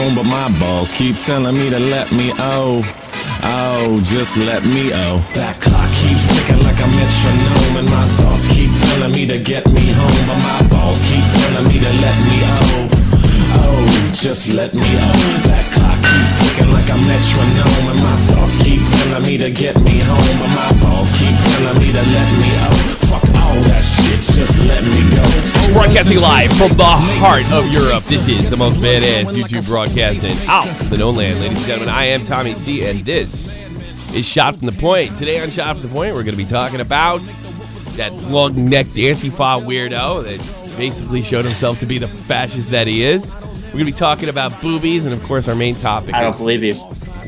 home, but my balls keep telling me to let me just let me That clock keeps ticking like a metronome, and my thoughts keep telling me to get me home, but my balls keep telling me to let me just let me That clock keeps ticking like a metronome, and my thoughts keep telling me to get me home, but my balls keep telling me to let me Fuck all that shit, just let me go. Broadcasting live from the heart of Europe, this is the most badass YouTube broadcasting out the known land. Ladies and gentlemen, I am Tommy C, and this is Shot from the Point. Today on Shot from the Point, we're going to be talking about that long-necked Antifa weirdo that basically showed himself to be the fascist that he is. We're going to be talking about boobies, and of course, our main topic I don't believe you.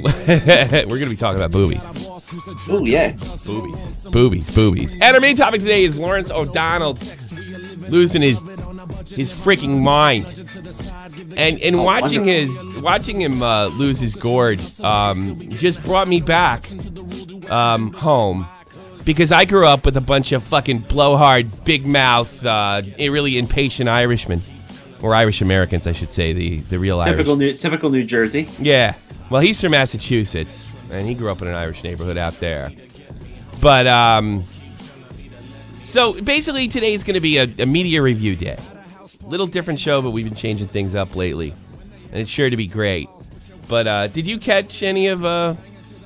We're going to be talking about boobies. Ooh, yeah. Boobies. And our main topic today is Lawrence O'Donnell losing his freaking mind. And watching him lose his gourd just brought me back home. Because I grew up with a bunch of fucking blowhard, big mouth, really impatient Irishmen. Or Irish Americans, I should say, the real Irish. Typical New Jersey. Yeah. Well, he's from Massachusetts, and he grew up in an Irish neighborhood out there. But, so basically today's going to be a media review day. Little different show, but we've been changing things up lately. And it's sure to be great. But did you catch any of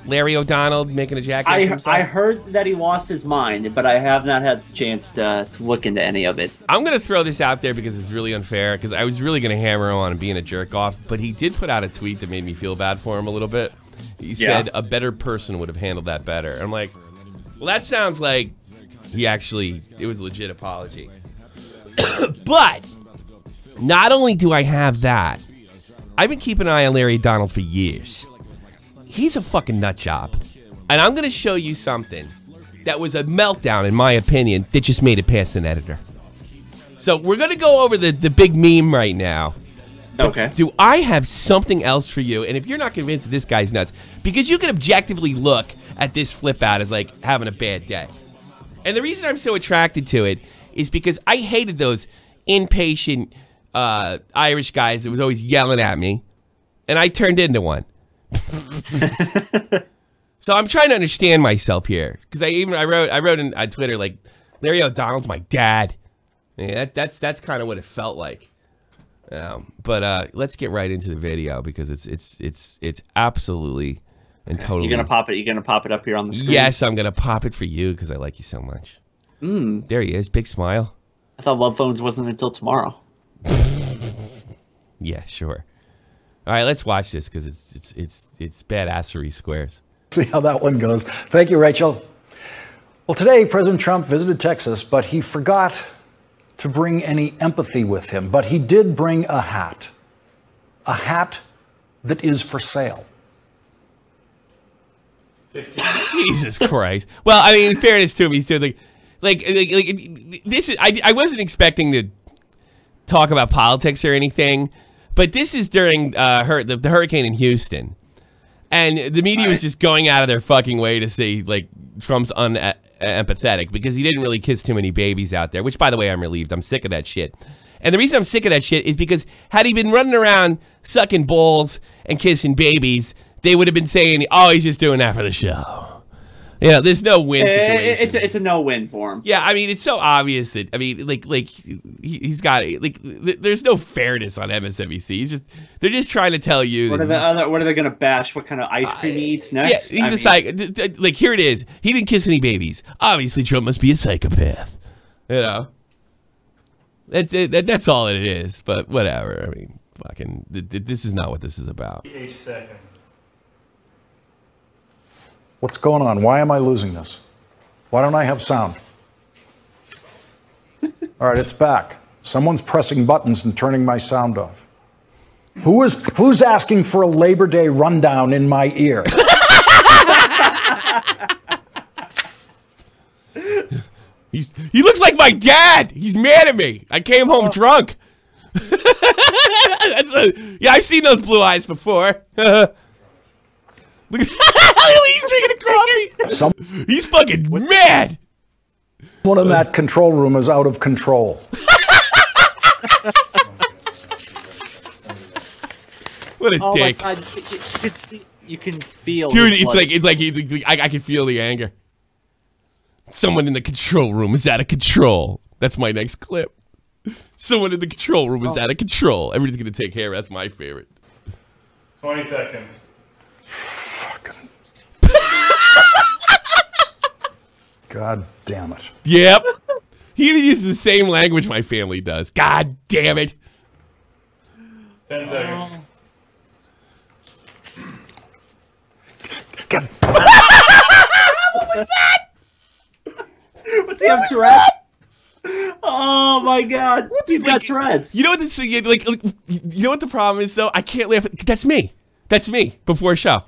Larry O'Donnell making a jackass himself? I heard that he lost his mind, but I have not had the chance to look into any of it. I'm going to throw this out there because it's really unfair, because I was really going to hammer him on being a jerk-off, but he did put out a tweet that made me feel bad for him a little bit. He said a better person would have handled that better. And I'm like, well, that sounds like it was a legit apology. But not only do I have that, I've been keeping an eye on Larry O'Donnell for years. He's a fucking nut job. And I'm going to show you something that was a meltdown, in my opinion, that just made it past an editor. So we're going to go over the big meme right now. Okay. Do I have something else for you? And if you're not convinced that this guy's nuts, because you can objectively look at this flip out as like having a bad day. And the reason I'm so attracted to it is because I hated those impatient Irish guys that was always yelling at me. And I turned into one. So I'm trying to understand myself here, because I wrote on Twitter like, Larry O'Donnell's my dad. Yeah, that's kind of what it felt like. But let's get right into the video, because it's absolutely and totally. You're gonna pop it up here on the screen. Yes, I'm gonna pop it for you because I like you so much. There he is, big smile. I thought Love Phones wasn't until tomorrow. Yeah, sure. All right, let's watch this, because it's badassery squares. See how that one goes. Thank you, Rachel. Well, today President Trump visited Texas, but he forgot to bring any empathy with him. But he did bring a hat that is for sale. Jesus Christ. Well, I mean, in fairness to him, he's doing like this is. I wasn't expecting to talk about politics or anything. But this is during the hurricane in Houston. And the media was just going out of their fucking way to say, like, Trump's unempathetic because he didn't really kiss too many babies out there, which, by the way, I'm relieved. I'm sick of that shit. And the reason I'm sick of that shit is because had he been running around sucking balls and kissing babies, they would have been saying, oh, he's just doing that for the show. You know, there's no win situation. It's a no-win for him. Yeah, I mean, it's so obvious that, I mean, like he's got, like, there's no fairness on MSNBC. They're just trying to tell you. What are they going to bash? What kind of ice cream he eats next? Yeah, he's like, here it is. He didn't kiss any babies. Obviously, Trump must be a psychopath. You know? That's all it is, but whatever. I mean, fucking, this is not what this is about. 8 seconds. What's going on? Why am I losing this? Why don't I have sound? All right, it's back. Someone's pressing buttons and turning my sound off. Who's asking for a Labor Day rundown in my ear? He looks like my dad. He's mad at me. I came home drunk. Yeah, I've seen those blue eyes before. Look at he's drinking a coffee. He's fucking mad. One in that control room is out of control. What a dick. My God. You can see, you can feel. Dude, I can feel the anger. Someone in the control room is out of control. That's my next clip. Someone in the control room is out of control. Everybody's gonna take hair. That's my favorite. 20 seconds. Fucking. God damn it. Yep. He even uses the same language my family does. God damn it. 10 seconds. God. What was that? What's he have Tourette's? Oh my God. He's got Tourette's. You know what this you know what the problem is though? I can't laugh. That's me. That's me before a show.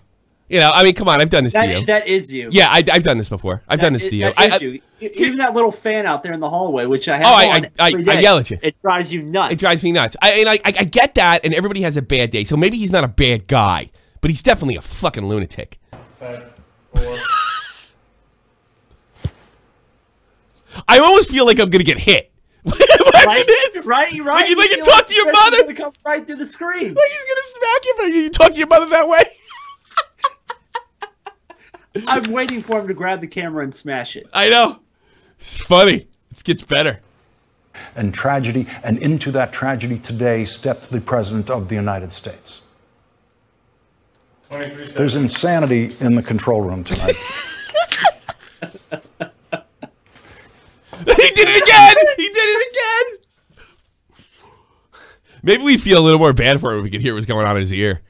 You know, I mean, come on, I've done this to you. That is you. Yeah, I've done this before. I've done this to you. That is you. Even that little fan out there in the hallway, which I have I yell at you. It drives you nuts. It drives me nuts. I get that, and everybody has a bad day, so maybe he's not a bad guy, but he's definitely a fucking lunatic. 5, 4. I almost feel like I'm gonna get hit. Right? This. Right? Like you talk to your mother. He's gonna come right through the screen. Like he's gonna smack you, but you talk to your mother that way. I'm waiting for him to grab the camera and smash it. I know. It's funny. It gets better. And tragedy, and into that tragedy today stepped the President of the United States. 23 seconds. There's insanity in the control room tonight. He did it again! He did it again! Maybe we feel a little more bad for him if we could hear what's going on in his ear.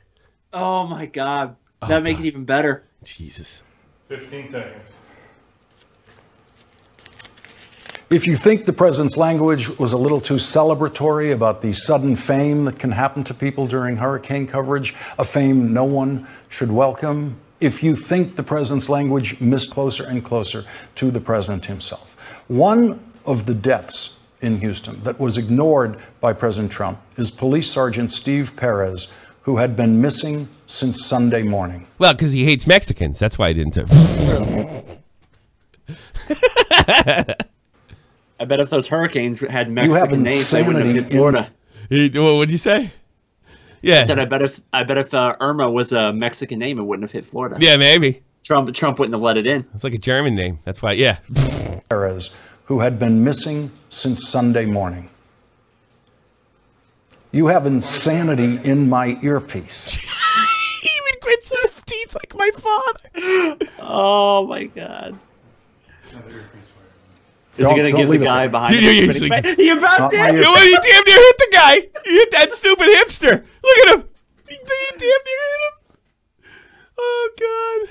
Oh my God. That'd make it even better. Jesus. 15 seconds. If you think the President's language was a little too celebratory about the sudden fame that can happen to people during hurricane coverage, a fame no one should welcome, if you think the President's language missed closer and closer to the President himself. One of the deaths in Houston that was ignored by President Trump is Police Sergeant Steve Perez, who had been missing since Sunday morning. Well, because he hates Mexicans. That's why I didn't. I bet if those hurricanes had Mexican names, they wouldn't have hit Florida. What did you say? Yeah. I said I bet if Irma was a Mexican name, it wouldn't have hit Florida. Yeah, maybe. Trump wouldn't have let it in. It's like a German name. That's why. Yeah. Perez, who had been missing since Sunday morning. You have insanity in my earpiece. He even grits his teeth like my father. Oh my God. Is Don't- he gonna don't give the leave it guy there. behind You're him? usually- You're about Not to. my You know what? He damn near hit the guy. He hit that stupid hipster. Look at him. He damn near hit him. Oh, God.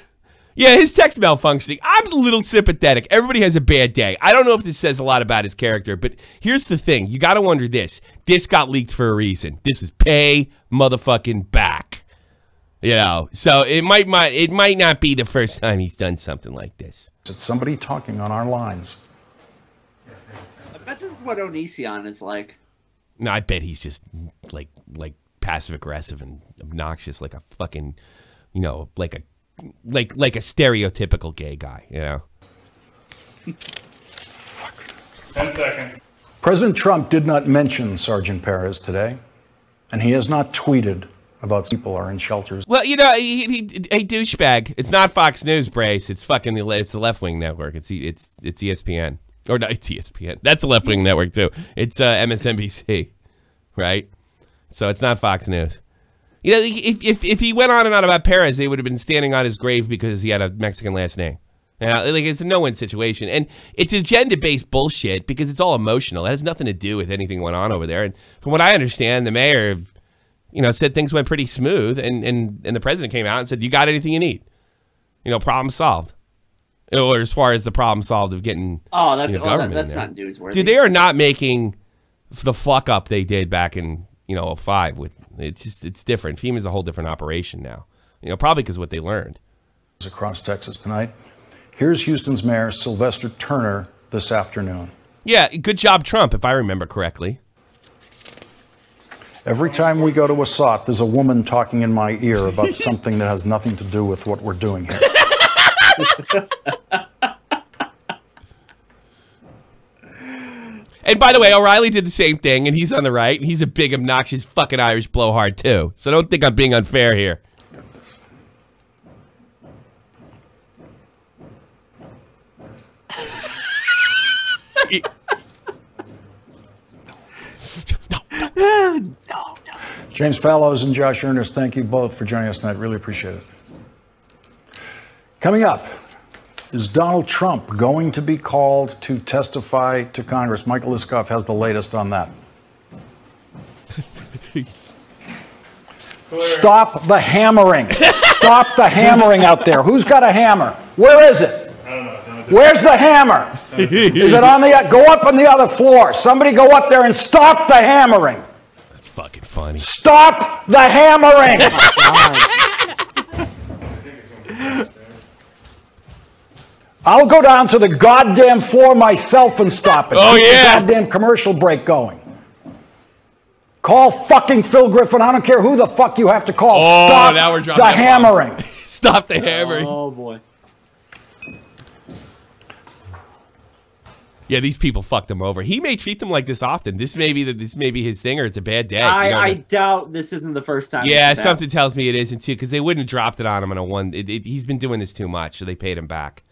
Yeah, his text malfunctioning. I'm a little sympathetic. Everybody has a bad day. I don't know if this says a lot about his character, but here's the thing. You got to wonder this. This got leaked for a reason. This is pay motherfucking back. You know, so it might not be the first time he's done something like this. It's somebody talking on our lines. I bet this is what Onision is like. No, I bet he's just like passive aggressive and obnoxious, like a fucking, you know, like a stereotypical gay guy, you know. 10 seconds. President Trump did not mention Sergeant Perez today, and he has not tweeted about people are in shelters. Well, you know, a douchebag. It's not Fox News, Brace. It's fucking it's the left wing network. It's ESPN. Or no, it's ESPN. That's the left wing network too. It's MSNBC, right? So it's not Fox News. You know, if he went on and on about Perez, they would have been standing on his grave because he had a Mexican last name. You know, like it's a no-win situation, and it's agenda-based bullshit because it's all emotional. It has nothing to do with anything going on over there. And from what I understand, the mayor, you know, said things went pretty smooth, and the president came out and said, "You got anything you need? You know, problem solved." Or as far as the problem solved of getting That's government that's in there. not newsworthy. Dude, they are not making the fuck up they did back in 2005 with. It's different. FEMA is a whole different operation now. You know, probably because what they learned. Across Texas tonight. Here's Houston's Mayor Sylvester Turner this afternoon. Yeah, good job, Trump, if I remember correctly. Every time we go to a SOT, there's a woman talking in my ear about something that has nothing to do with what we're doing here. And by the way, O'Reilly did the same thing, and he's on the right, and he's a big, obnoxious fucking Irish blowhard, too. So don't think I'm being unfair here. No. James Fallows and Josh Earnest, thank you both for joining us tonight. Really appreciate it. Coming up, is Donald Trump going to be called to testify to Congress? Michael Liskoff has the latest on that. Stop the hammering. Stop the hammering out there. Who's got a hammer? Where is it? I don't know. It's on the Where's the hammer? Is it on the... Go up on the other floor. Somebody go up there and stop the hammering. That's fucking funny. Stop the hammering. I'll go down to the goddamn floor myself and stop it. Oh, Keep yeah. the goddamn commercial break going. Call fucking Phil Griffin. I don't care who the fuck you have to call. Oh, Stop now we're dropping the F-bombs. hammering. Stop the hammering. Oh boy. Yeah, these people fucked him over. He may treat them like this often. This may be his thing, or it's a bad day. You don't I know. doubt this isn't the first time. Yeah, it's something tells me it isn't too, because they wouldn't have dropped it on him in a one. He's been doing this too much, so they paid him back.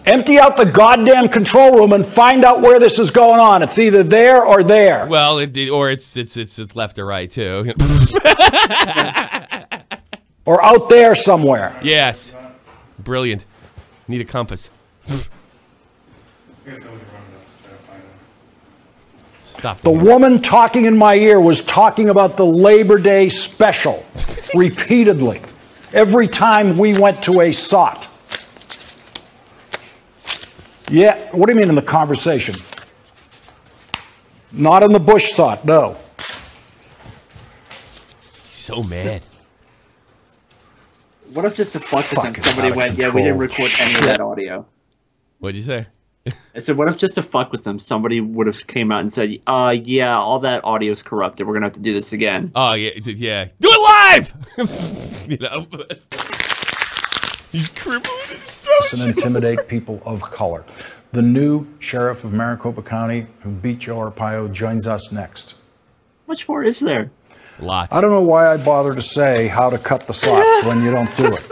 Empty out the goddamn control room and find out where this is going on. It's either there or there. Well, or it's left or right too. Or out there somewhere. Yes, brilliant. Need a compass. Stop. The woman talking in my ear was talking about the Labor Day special repeatedly. Every time we went to a SOT. Yeah, what do you mean in the conversation? Not in the Bush SOT, no. So mad. What if just to fuck with them, Fucking somebody out of went, yeah, we control didn't record any of that audio. What'd you say? I said, what if just to fuck with them, somebody would have came out and said, yeah, all that audio is corrupted. We're going to have to do this again. Oh, yeah. Do it live! You know? He's crippling his And intimidate people of color. The new sheriff of Maricopa County who beat Joe Arpaio joins us next. Much more is there? Lots. I don't know why I bother to say how to cut the slots when you don't do it.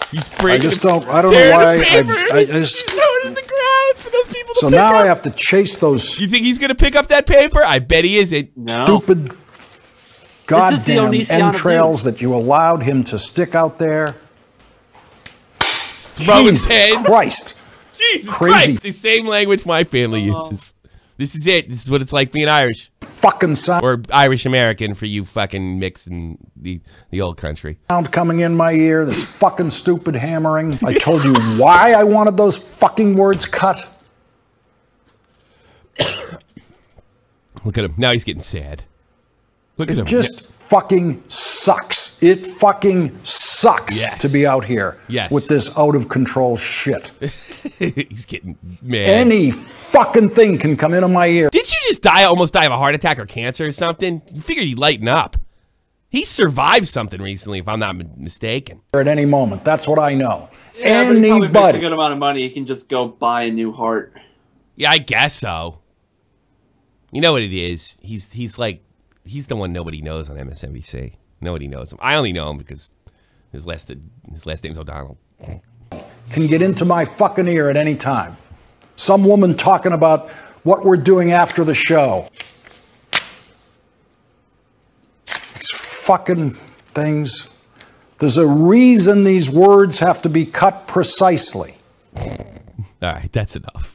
He's I breaking just don't, I don't know why I just... He's throwing it in the ground for those people to So pick now up. I have to chase those You think he's going to pick up that paper? I bet he isn't. No. stupid This is the goddamn Onision entrails abuse. that you allowed him to stick out there. Throwing Jesus pens. Christ. Jesus Crazy. Christ. The same language my family uses. This is it. This is what it's like being Irish. Fucking sound Or Irish American for you fucking mix in the old country. coming in my ear, this fucking stupid hammering. I told you why I wanted those fucking words cut. Look at him. Now he's getting sad. Look at It him. just fucking sucks. It fucking sucks Yes. to be out here Yes. with this out of control shit. He's getting mad. Any fucking thing can come into my ear. Did you just almost die of a heart attack or cancer or something? You figured he'd lighten up. He survived something recently, if I'm not mistaken. At any moment. That's what I know. Yeah, but he probably makes a Anybody. good amount of money. He can just go buy a new heart. Yeah, I guess so. You know what it is? He's the one nobody knows on MSNBC. Nobody knows him. I only know him because his last name's O'Donnell. Can get into my fucking ear at any time. Some woman talking about what we're doing after the show. These fucking things. There's a reason these words have to be cut precisely. All right, that's enough.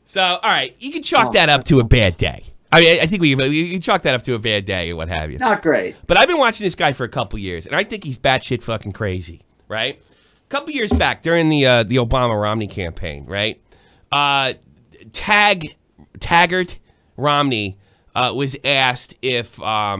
So, all right, you can chalk that up to a bad day. I mean, I think we can chalk that up to a bad day or what have you. Not great. But I've been watching this guy for a couple years, and I think he's batshit fucking crazy, right? A couple years back, during the Obama-Romney campaign, right? Taggart Romney was asked if how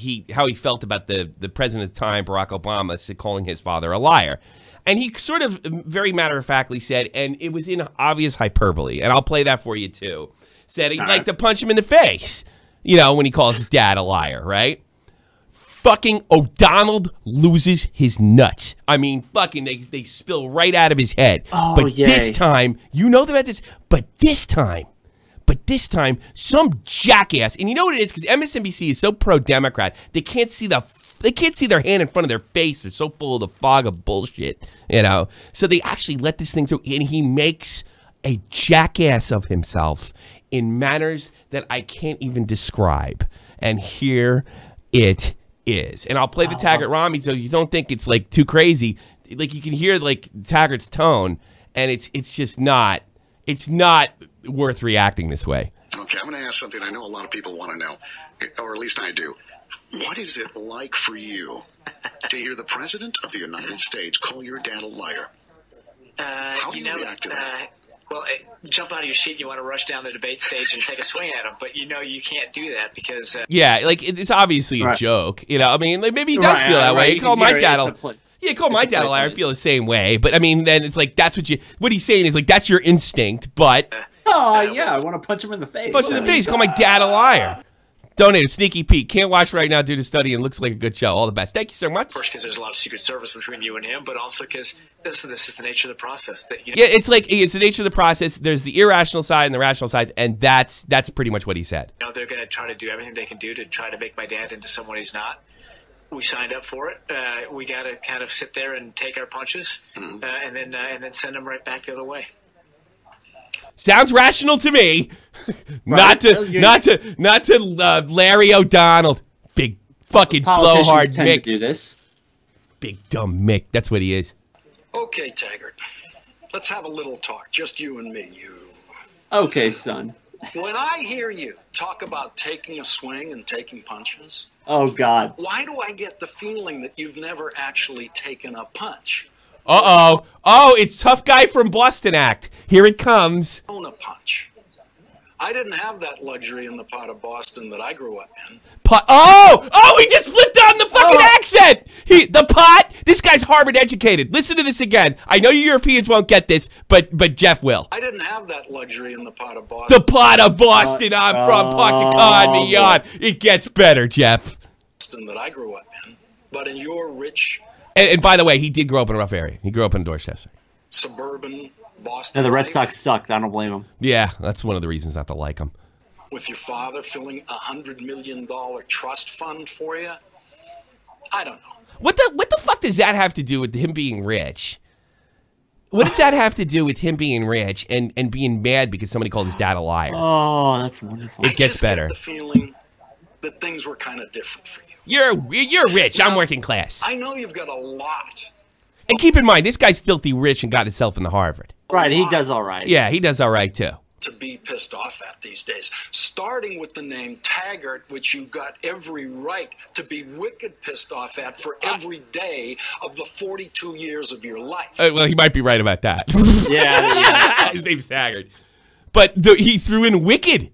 he felt about the president at the time, Barack Obama, calling his father a liar. And he sort of very matter-of-factly said, and it was in obvious hyperbole, and I'll play that for you too, said he'd like to punch him in the face, you know, when he calls his dad a liar, right? fucking O'Donnell loses his nuts. I mean, fucking, they spill right out of his head. Oh, but yay. this time, you know about this, but this time, some jackass, and you know what it is, because MSNBC is so pro-Democrat, they can't see their hand in front of their face. They're so full of the fog of bullshit, you know? So they actually let this thing through, and he makes a jackass of himself in manners that I can't even describe. And here it is. And I'll play the Taggart Rami so you don't think it's like too crazy. Like you can hear like Taggart's tone, and it's just not worth reacting this way. Okay, I'm going to ask something I know a lot of people want to know, or at least I do. What is it like for you to hear the President of the United States call your dad a liar? How do you react to that? Well, jump out of your seat and you want to rush down the debate stage and take a swing at him, but you know you can't do that because... yeah, like it's obviously a joke, you know? I mean, like, maybe he does feel that way. He called my dad a liar. I feel the same way. But, I mean, then it's like, what he's saying is, like, that's your instinct, but... Oh, yeah, I want to punch him in the face. Punch him in the face. Call my dad a liar. Donate a sneaky peek. Can't watch right now due to study and looks like a good show. All the best. Thank you so much. First, because there's a lot of Secret Service between you and him, but also because this is the nature of the process. That yeah, it's the nature of the process. There's the irrational side and the rational side, and that's pretty much what he said. You know, they're going to try to do everything they can do to try to make my dad into someone he's not. We signed up for it. We got to kind of sit there and take our punches, and then send them right back the other way. Sounds rational to me. Right. Not to Larry O'Donnell. Big fucking blowhard Mick. Do this. Big dumb Mick. That's what he is. Okay, Taggart. Let's have a little talk. Just you and me. Okay, son. When I hear you talk about taking a swing and taking punches, oh God, why do I get the feeling that you've never actually taken a punch? Uh-oh. Oh, it's Tough Guy from Boston Act. Here it comes. Own a punch. I didn't have that luxury in the part of Boston that I grew up in. Pot. Oh, he just flipped on the fucking accent. The pot. This guy's Harvard educated. Listen to this again. I know you Europeans won't get this, but Jeff will. I didn't have that luxury in the part of Boston. The pot of Boston. I'm from Park the Car and beyond. It gets better, Jeff. Boston that I grew up in, but in your rich. And by the way, he did grow up in a rough area. He grew up in Dorchester. Suburban Boston. No, the Red life. Sox sucked. I don't blame him. Yeah, that's one of the reasons not to like him. With your father filling $100 million trust fund for you? I don't know. What the fuck does that have to do with him being rich? What does that have to do with him being rich and being mad because somebody called his dad a liar? Oh, that's wonderful. It gets better. I just get the feeling that things were kind of different for you. You're rich. I'm working class. I know you've got a lot. And keep in mind, this guy's filthy rich and got himself into Harvard. Right, he does all right. Yeah, he does all right, too. To be pissed off at these days. Starting with the name Taggart, which you got every right to be wicked pissed off at for every day of the 42 years of your life. Well, he might be right about that. Yeah. His name's Taggart. But he threw in wicked.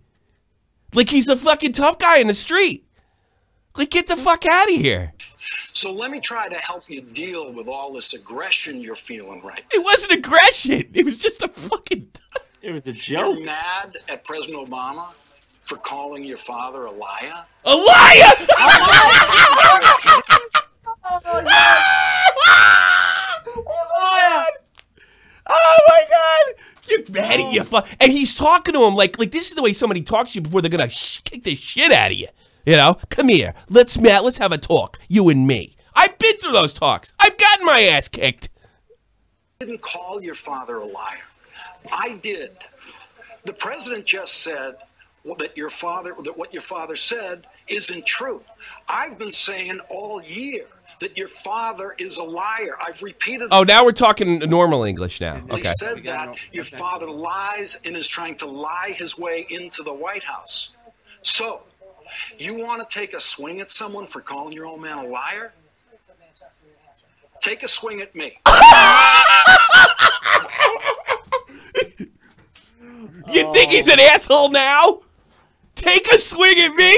Like he's a fucking tough guy in the street. Like, get the fuck out of here. So let me try to help you deal with all this aggression you're feeling right now. It wasn't aggression. It was just a fucking... It was a joke. You're mad at President Obama for calling your father a liar? A liar! Oh my God! You're mad at you, and he's talking to him like this is the way somebody talks to you before they're gonna kick the shit out of you. You know, come here, let's have a talk, you and me. I've been through those talks. I've gotten my ass kicked. I didn't call your father a liar. I did. The president just said that what your father said isn't true. I've been saying all year that your father is a liar. I've repeated. Oh, now we're talking normal English now. Okay. He said that your father lies and is trying to lie his way into the White House. So, you want to take a swing at someone for calling your old man a liar? Take a swing at me. You think he's an asshole now? Take a swing at me?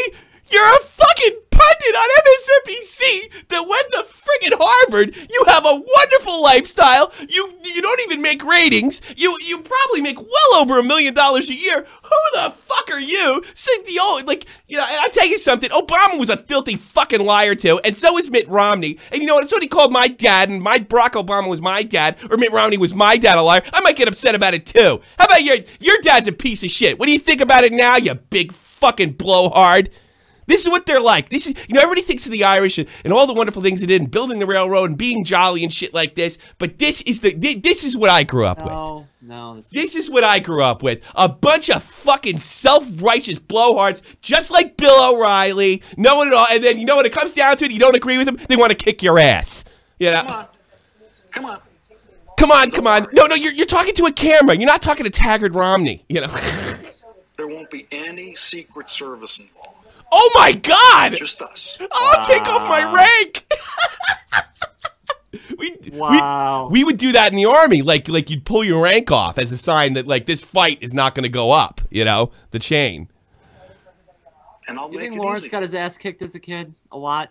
You're a fucking pundit on MSNBC that went to friggin' Harvard. You have a wonderful lifestyle. You don't even make ratings. You probably make well over $1 million a year. Who the fuck are you? I'll tell you something. Obama was a filthy fucking liar too, and so is Mitt Romney. And you know what? If somebody called my dad, and Barack Obama was my dad, or Mitt Romney was my dad a liar, I might get upset about it too. How about your dad's a piece of shit? What do you think about it now, you big fucking blowhard? This is what they're like. This is, everybody thinks of the Irish and all the wonderful things they did and building the railroad and being jolly and shit like this. But this is what I grew up with. No. This is what I grew up with. A bunch of fucking self-righteous blowhards, just like Bill O'Reilly, knowing it all. And then, when it comes down to it, you don't agree with them, they want to kick your ass. Come on. Come on. No, you're talking to a camera. You're not talking to Taggart Romney, There won't be any Secret Service involved. Oh my God! Just us. I'll take off my rank. We would do that in the Army, like you'd pull your rank off as a sign that this fight is not going to go up. The chain. And I'll You make think it Lawrence easy. got his ass kicked as a kid a lot?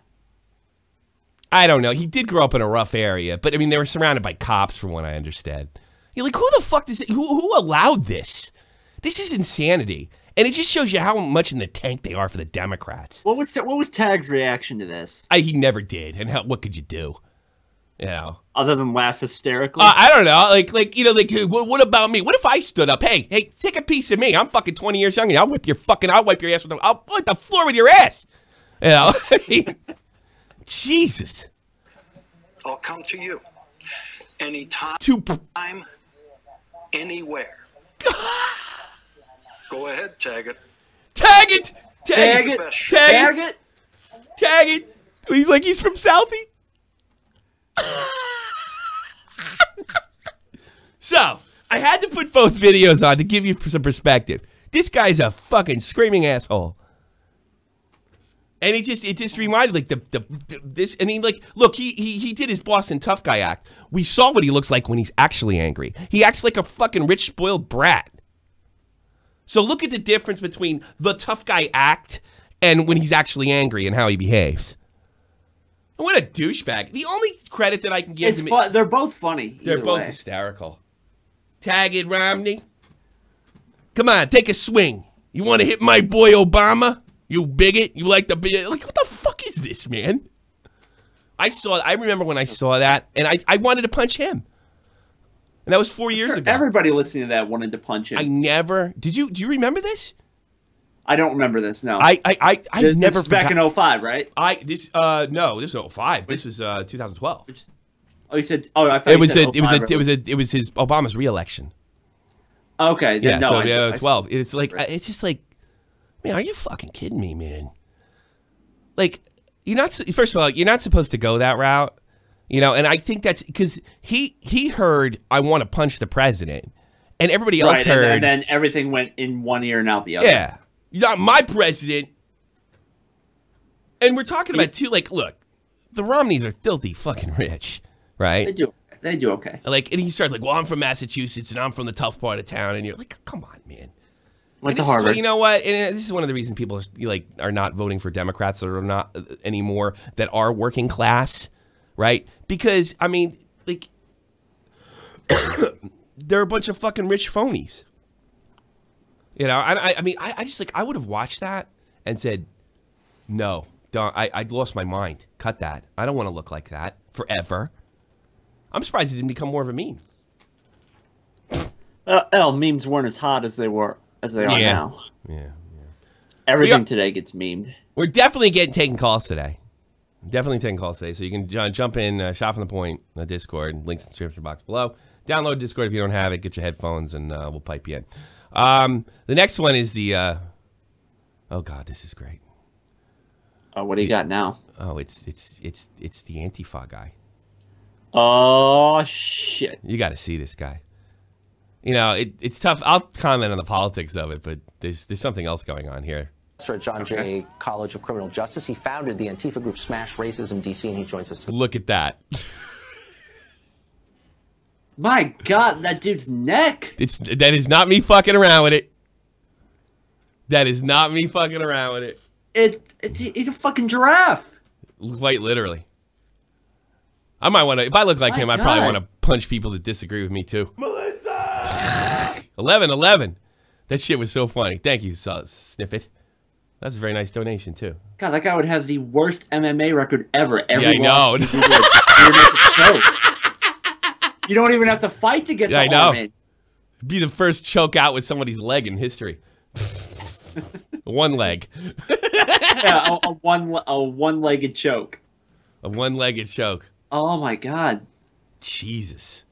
I don't know. He did grow up in a rough area, but I mean, they were surrounded by cops, from what I understand. You're like, who the fuck does it? Who allowed this? This is insanity. And it just shows you how much in the tank they are for the Democrats. What was Tag's reaction to this? He never did. And what could you do? Other than laugh hysterically? I don't know. What about me? What if I stood up? Hey, take a piece of me. I'm fucking 20 years younger. I'll wipe your ass I'll wipe the floor with your ass. Jesus. I'll come to you. Anytime, anywhere. Go ahead, tag it. Tag it. Tag it. Tag it. Tag it. He's like he's from Southie. So, I had to put both videos on to give you some perspective. This guy's a fucking screaming asshole. And it just reminded this. I mean, look, he did his Boston tough guy act. We saw what he looks like when he's actually angry. He acts like a fucking rich, spoiled brat. So look at the difference between the tough guy act and when he's actually angry and how he behaves. What a douchebag. The only credit that I can give him... They're both funny. They're both hysterical. Tag it, Romney. Come on, take a swing. You want to hit my boy Obama? You bigot? You like the bigot? What the fuck is this, man? I remember when I saw that, and I wanted to punch him. And that was 4 years ago. Everybody listening to that wanted to punch him. I never... Do you remember this? I don't remember this, no. I this never... is back in 05, right? No, this was 05. This was 2012. Oh, you said... Oh, I thought it was his Obama's re-election. Okay. Yeah, no, so 12. It's like... It's just like... Man, are you fucking kidding me, man? Like, first of all, you're not supposed to go that route. And I think that's because he heard, I want to punch the president. And everybody else heard. And then everything went in one ear and out the other. Yeah. You're not my president. And we're talking about, too, look, the Romneys are filthy fucking rich, right? They do okay. And he started well, I'm from Massachusetts and I'm from the tough part of town. And you're like, come on, man. Went to Harvard. You know what? And this is one of the reasons people are not voting for Democrats or not anymore that are working class. Right? Because, I mean, they're a bunch of fucking rich phonies. I mean, I just, I would have watched that and said, no, don't, I'd lost my mind. Cut that. I don't want to look like that forever. I'm surprised it didn't become more of a meme. Memes weren't as hot as they are now. Yeah. Everything today gets memed. We're definitely taking calls today. Definitely taking calls today, so you can jump in, shop from the point, Discord, links in the description box below. Download Discord if you don't have it. Get your headphones, and we'll pipe you in. The next one is the. Oh God, this is great. Oh, what do you got now? Oh, it's the Antifa guy. Oh shit! You got to see this guy. It's tough. I'll comment on the politics of it, but there's something else going on here. At John Jay College of Criminal Justice. He founded the Antifa group Smash Racism DC, and he joins us today. Look at that. My God, that dude's neck. That is not me fucking around with it. That is not me fucking around with it. He's a fucking giraffe. Quite literally. I might want to. If I look like My him, I probably God. want to punch people that disagree with me too. Melissa. 11. That shit was so funny. Thank you, Sniffit. That's a very nice donation too. God, that guy would have the worst MMA record ever. Every I know. loss, you don't even have to fight to get the I know. arm in. Be the first choke out with somebody's leg in history. One leg. Yeah, a one-legged choke. A one-legged choke. Oh my God. Jesus.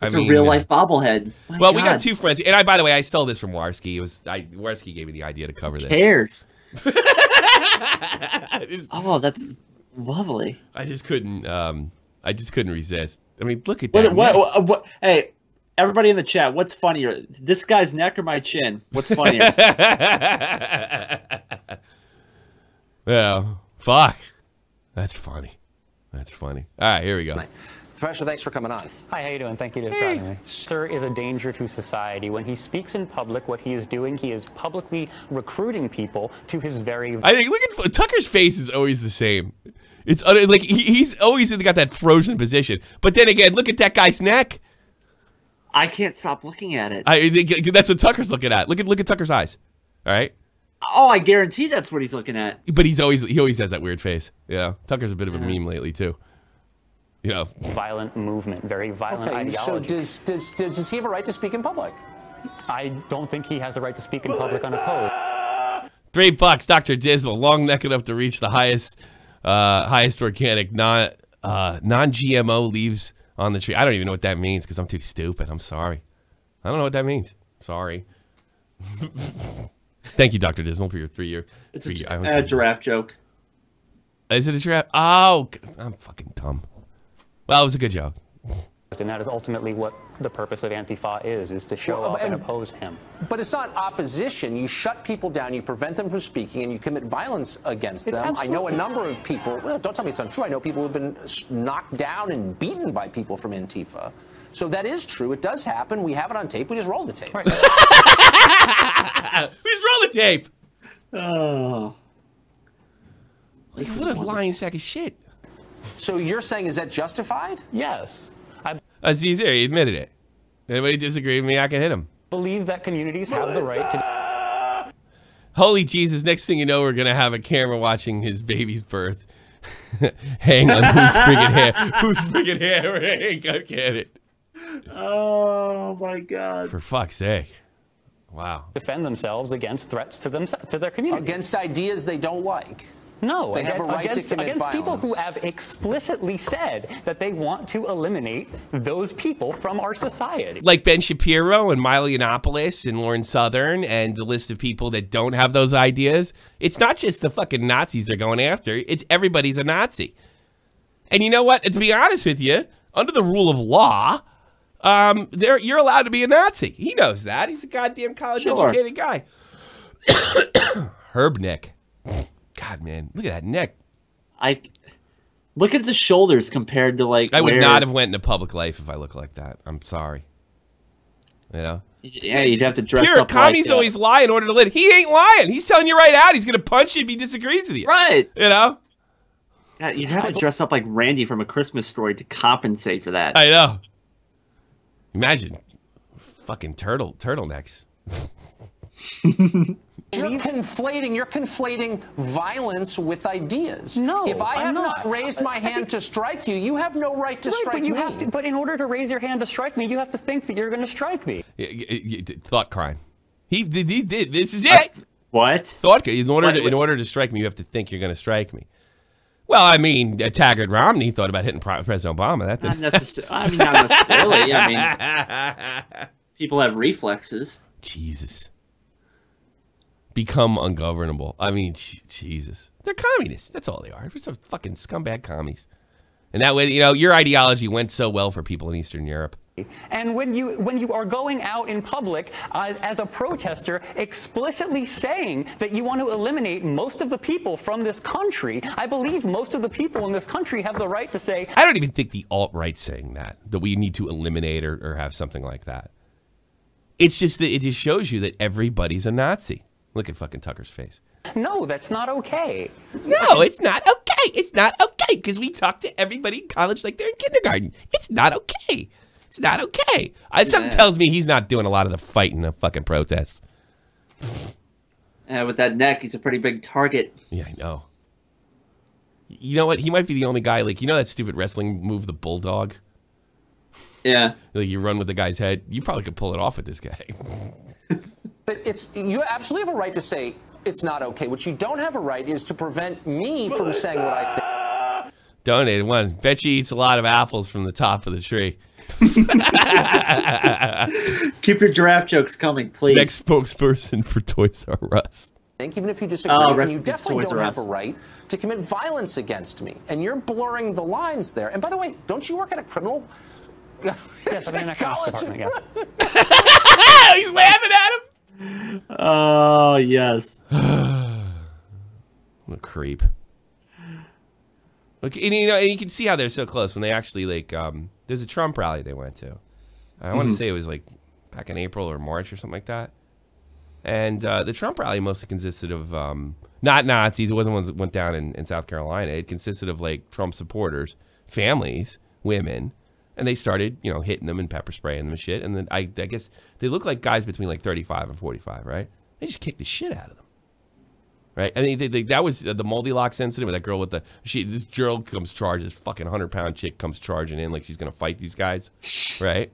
It's a real-life bobblehead. My well, we God. got two friends. And by the way, I stole this from Warski. Warski gave me the idea to cover this. Who cares? Oh, that's lovely. I just couldn't resist. I mean, look at that. What, hey, everybody in the chat, what's funnier? This guy's neck or my chin? What's funnier? Well, fuck. That's funny. That's funny. All right, here we go. Professor, thanks for coming on. Hi, how you doing? Thank you for having me. Sir is a danger to society. When he speaks in public, what he is doing, he is publicly recruiting people to his very... I think, look at Tucker's face is always the same. It's like he's always got that frozen position. But then again, look at that guy's neck. I can't stop looking at it. I think that's what Tucker's looking at. Look at Tucker's eyes. All right. Oh, I guarantee that's what he's looking at. But he always has that weird face. Yeah. Tucker's a bit of a meme lately too. You know. Violent movement, very violent So ideology. does he have a right to speak in public? I don't think he has a right to speak in public unopposed. $3, Dr. Dismal, long neck enough to reach the highest organic non-GMO leaves on the tree. I don't even know what that means because I'm too stupid. I'm sorry. I don't know what that means. Sorry. Thank you, Dr. Dismal, for your 3-year. It's a giraffe joke. Is it a giraffe? Oh, I'm fucking dumb. Well, it was a good joke. And that is ultimately what the purpose of Antifa is to show up and oppose him. But it's not opposition. You shut people down, you prevent them from speaking, and you commit violence against them. I know a number of people, well, don't tell me it's untrue, I know people who have been knocked down and beaten by people from Antifa. So that is true. It does happen. We have it on tape. We just roll the tape. Right. We just roll the tape. Oh. Like, what a lying sack of shit. So you're saying, is that justified? Yes. He's there. He admitted it. Anybody disagree with me, I can hit him. Believe that communities have the right to... Holy Jesus, next thing you know, we're going to have a camera watching his baby's birth. Hang on, who's friggin' hammering? I get it. Oh, my God. For fuck's sake. Wow. Defend themselves against threats to their community. Against ideas they don't like. No, they have a right to commit against violence. people who have explicitly said that they want to eliminate those people from our society. Like Ben Shapiro and Milo Yiannopoulos and Lauren Southern and the list of people that don't have those ideas. It's not just the fucking Nazis they're going after. It's everybody's a Nazi. And you know what? To be honest with you, under the rule of law, you're allowed to be a Nazi. He knows that. He's a goddamn college-educated guy. Herb Nick. God, man, look at that neck. Look at the shoulders compared to I would not have went into public life if I looked like that. I'm sorry. You know? Yeah, you'd have to dress Pure up commies like always lie in order to live. He ain't lying. He's telling you right out. He's going to punch you if he disagrees with you. Right. You know? God, you'd have to dress up like Randy from A Christmas Story to compensate for that. I know. Imagine fucking turtlenecks. You're conflating violence with ideas. No, if I have I'm not raised my hand to strike you, you have no right to strike me. But in order to raise your hand to strike me, you have to think that you're going to strike me. Thought crime. He did. This is it. What? Thought. In order to strike me, you have to think you're going to strike me. Well, I mean, Taggart Romney thought about hitting President Obama. That didn't. Not necessarily. I mean, people have reflexes. Jesus. Become ungovernable. I mean, Jesus. They're communists. That's all they are. They're some fucking scumbag commies. And that way, you know, your ideology went so well for people in Eastern Europe. And when you are going out in public as a protester, explicitly saying that you want to eliminate most of the people from this country, I believe most of the people in this country have the right to say... I don't even think the alt-right's saying that we need to eliminate or have something like that. It's just that it just shows you that everybody's a Nazi. Look at fucking Tucker's face. No, that's not okay. No, it's not okay. It's not okay. because we talk to everybody in college like they're in kindergarten. It's not okay. It's not okay. Something tells me he's not doing a lot of the fighting the fucking protests. With that neck, he's a pretty big target. Yeah, I know. You know what? He might be the only guy, like, you know that stupid wrestling move, the bulldog? Yeah. Like, you run with the guy's head. You probably could pull it off with this guy. But you absolutely have a right to say it's not okay. What you don't have a right is to prevent me from saying what I think. Donated one. Bet she eats a lot of apples from the top of the tree. Keep your giraffe jokes coming, please. Next spokesperson for Toys R Us. Even if you disagree, and you definitely don't have a right to commit violence against me. And you're blurring the lines there. And by the way, don't you work at a criminal? Yes, I'm in an economics department, He's laughing at him. Oh, yes. What a creep. Look, and, and you can see how they're so close when they actually, like, there's a Trump rally they went to. I want to say it was, like, back in April or March or something like that. And the Trump rally mostly consisted of not Nazis. It wasn't ones that went down in South Carolina. It consisted of, like, Trump supporters, families, women. And they started, hitting them and pepper spraying them and shit. And then I guess they look like guys between like 35 and 45, right? They just kicked the shit out of them, right? I mean, that was the Multi-Lock incident with that girl with this girl comes charging, this fucking 100-pound chick comes charging in like she's gonna fight these guys, right?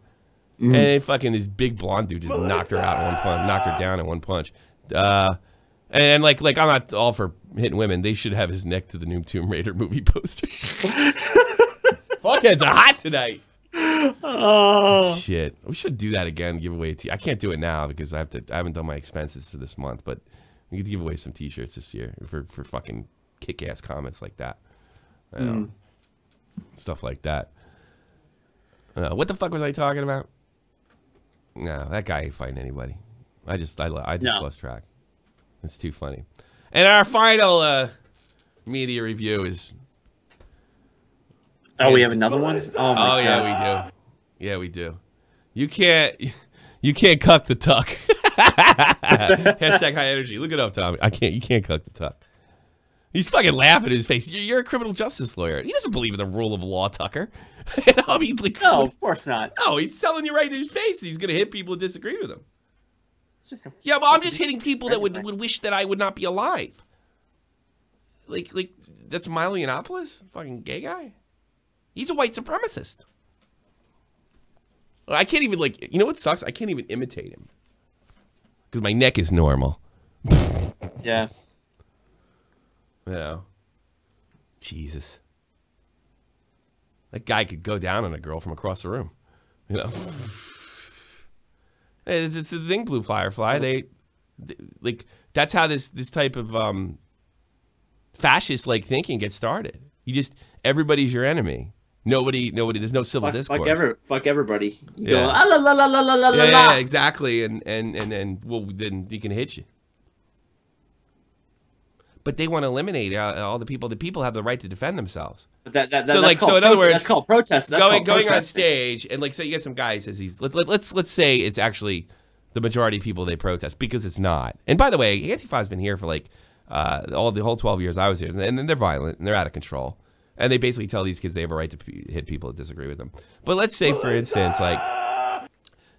And then fucking this big blonde dude just knocked her out in one punch, knocked her down in one punch. And like I'm not all for hitting women. They should have his neck to the new Tomb Raider movie poster. Fuckheads are hot tonight. Oh shit! We should do that again. Give away I can't do it now because I haven't done my expenses for this month. But we could give away some T-shirts this year for fucking kick-ass comments like that. I know. Stuff like that. What the fuck was I talking about? No, that guy ain't fighting anybody. I just lost track. It's too funny. And our final media review is. Oh, we have another one? Oh, my God. Yeah, we do. Yeah, we do. You can't cuck the tuck. Hashtag high energy. Look it up, Tommy. You can't cuck the tuck. He's fucking laughing in his face. You're a criminal justice lawyer. He doesn't believe in the rule of law, Tucker. I mean, like, no, of course not. No, he's telling you right in his face that he's going to hit people who disagree with him. It's just yeah, but I'm just hitting people that would wish that I would not be alive. Like that's Milo Yiannopoulos? Fucking gay guy? He's a white supremacist. I can't even, like, you know what sucks? I can't even imitate him. Because my neck is normal. Yeah. You know. Jesus. That guy could go down on a girl from across the room. You know. It's the thing, Blue Firefly. They like, that's how this type of fascist-like thinking gets started. Everybody's your enemy. Nobody. There's no civil discourse. Fuck everybody. You yeah. go, la la la la la la la. Yeah, exactly. And well, then he can hit you. But they want to eliminate all the people. The people have the right to defend themselves. But so in other words, that's called protest. Going on stage and like, so you get some guy who says let's say it's actually the majority of people they protest, because it's not. And by the way, Antifa's been here for like the whole 12 years I was here, and then they're violent and they're out of control. And they basically tell these kids they have a right to hit people that disagree with them. But let's say, for instance, like,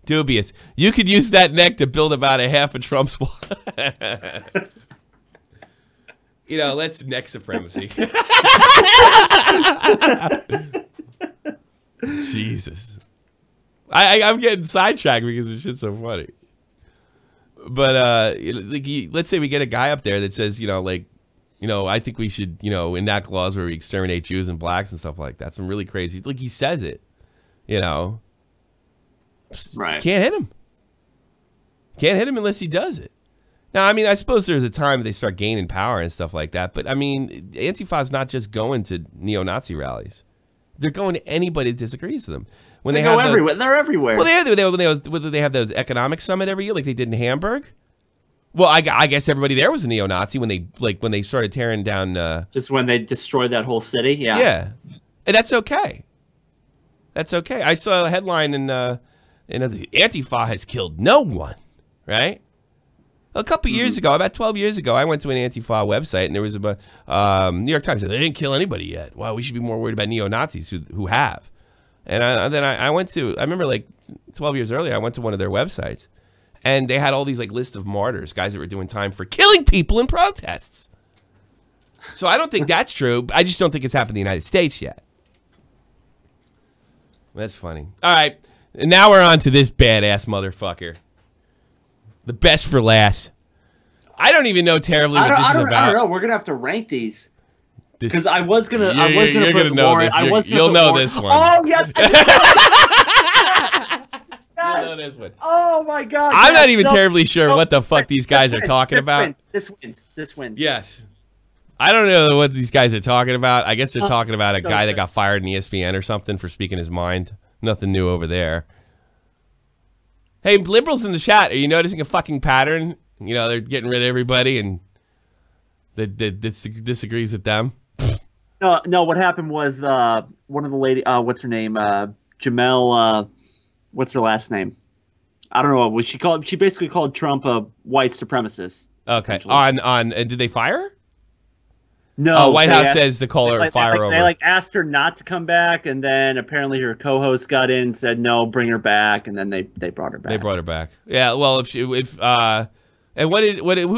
dubious, you could use that neck to build about a half a Trump's wall. Let's neck supremacy. Jesus. I'm getting sidetracked because this shit's so funny. But let's say we get a guy up there that says, I think we should, enact laws where we exterminate Jews and blacks and stuff like that. Some really crazy, like, he says it, Right. Can't hit him. Can't hit him unless he does it. Now, I mean, I suppose there's a time they start gaining power and stuff like that. But I mean, Antifa's not just going to neo-Nazi rallies. They're going to anybody that disagrees with them. When they go everywhere. They're everywhere. Well, they have those economic summit every year, like they did in Hamburg. Well, I guess everybody there was a neo-Nazi when they started tearing down. Just when they destroyed that whole city, yeah. Yeah, and that's okay. That's okay. I saw a headline in Antifa has killed no one, right? A couple years ago, about 12 years ago, I went to an Antifa website, and there was a New York Times said, they didn't kill anybody yet. Wow, we should be more worried about neo-Nazis who have. And then I went to, I remember like 12 years earlier, I went to one of their websites, and they had all these like lists of martyrs, guys that were doing time for killing people in protests. So I don't think that's true. I just don't think it's happened in the United States yet. That's funny. All right, and now we're on to this badass motherfucker. The best for last. I don't even know terribly what this is about. I don't know. We're gonna have to rank these because I was gonna. You're gonna know this. You'll know this one. Oh yes. You'll know this one. Oh my god. I'm not even terribly sure what the fuck these guys are talking about. This wins. Yes. I don't know what these guys are talking about. I guess they're talking about a guy that got fired in ESPN or something for speaking his mind. Nothing new over there. Hey, liberals in the chat, are you noticing a fucking pattern? You know, they're getting rid of everybody and that disagrees with them. No, what happened was one of the lady, what's her name? Jamel, what's her last name? I don't know. What was she called? She basically called Trump a white supremacist. Okay. On did they fire her? No. White House says to call her fire over. They asked her not to come back, and then apparently her co-host got in and said no, bring her back, and then they brought her back. They brought her back. Yeah. Well, and who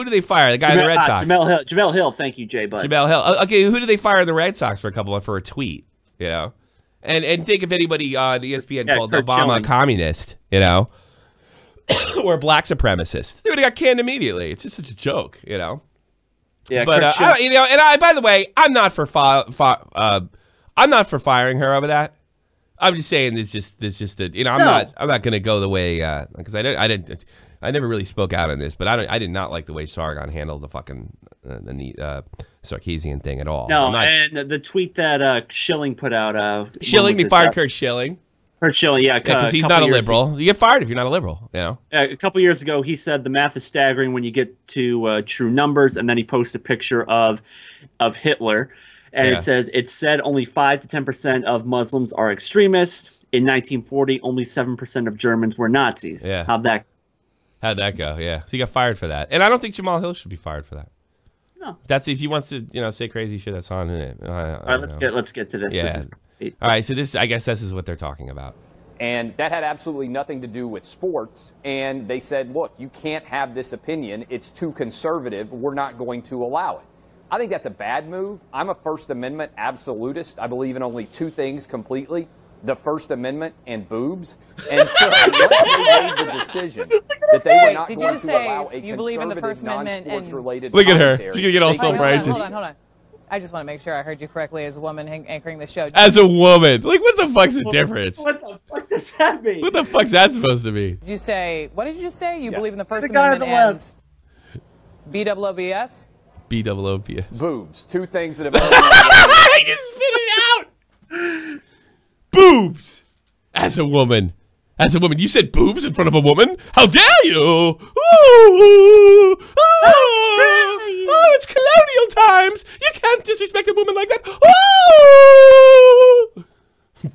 did they fire? The guy in the Red Sox. Jamel Hill. Thank you, Jay Buds. Jamel Hill. Okay, who did they fire in the Red Sox for a tweet? You know, and think if anybody on ESPN called Kurt Obama Schilling. a communist, you know, or a black supremacist, they would have got canned immediately. It's just such a joke, you know. Yeah, but you know, and by the way, I'm not for firing her over that. I'm just saying there's just a, you know, I'm not gonna go the way because I never really spoke out on this, but I did not like the way Sargon handled the fucking the Sarkeesian thing at all. No, and the tweet that Schilling put out. Schilling, they fired Kurt Schilling. Kurt Schilling, yeah, because he's not a liberal. You get fired if you're not a liberal, you know. A couple years ago, he said the math is staggering when you get to true numbers, and then he posted a picture of Hitler, and it says it said only 5 to 10% of Muslims are extremists. In 1940, only 7% of Germans were Nazis. Yeah, how'd that go? Yeah, so he got fired for that, and I don't think Jamal Hill should be fired for that. No, that's if he wants to, you know, say crazy shit. That's on it. All right, let's get to this. Yeah. This is all right, so I guess this is what they're talking about. And that had absolutely nothing to do with sports. And they said, look, you can't have this opinion. It's too conservative. We're not going to allow it. I think that's a bad move. I'm a First Amendment absolutist. I believe in only two things completely, the First Amendment and boobs. And so once they made the decision that they were not going to allow a conservative, non-sports related Look at her. She's going to get all self-righteous. Hold on. I just want to make sure I heard you correctly as a woman anchoring the show. As a woman. Like, what the fuck's the difference? What the fuck does that mean? What the fuck's that supposed to be? Did you say, what did you just say? You believe in the First Amendment and BOOBS? BOOBS. Boobs. Two things that have I just spit it out! Boobs! As a woman. As a woman. You said boobs in front of a woman? How dare you! Ooh! Oh, it's colonial times! You can't disrespect a woman like that! Oh!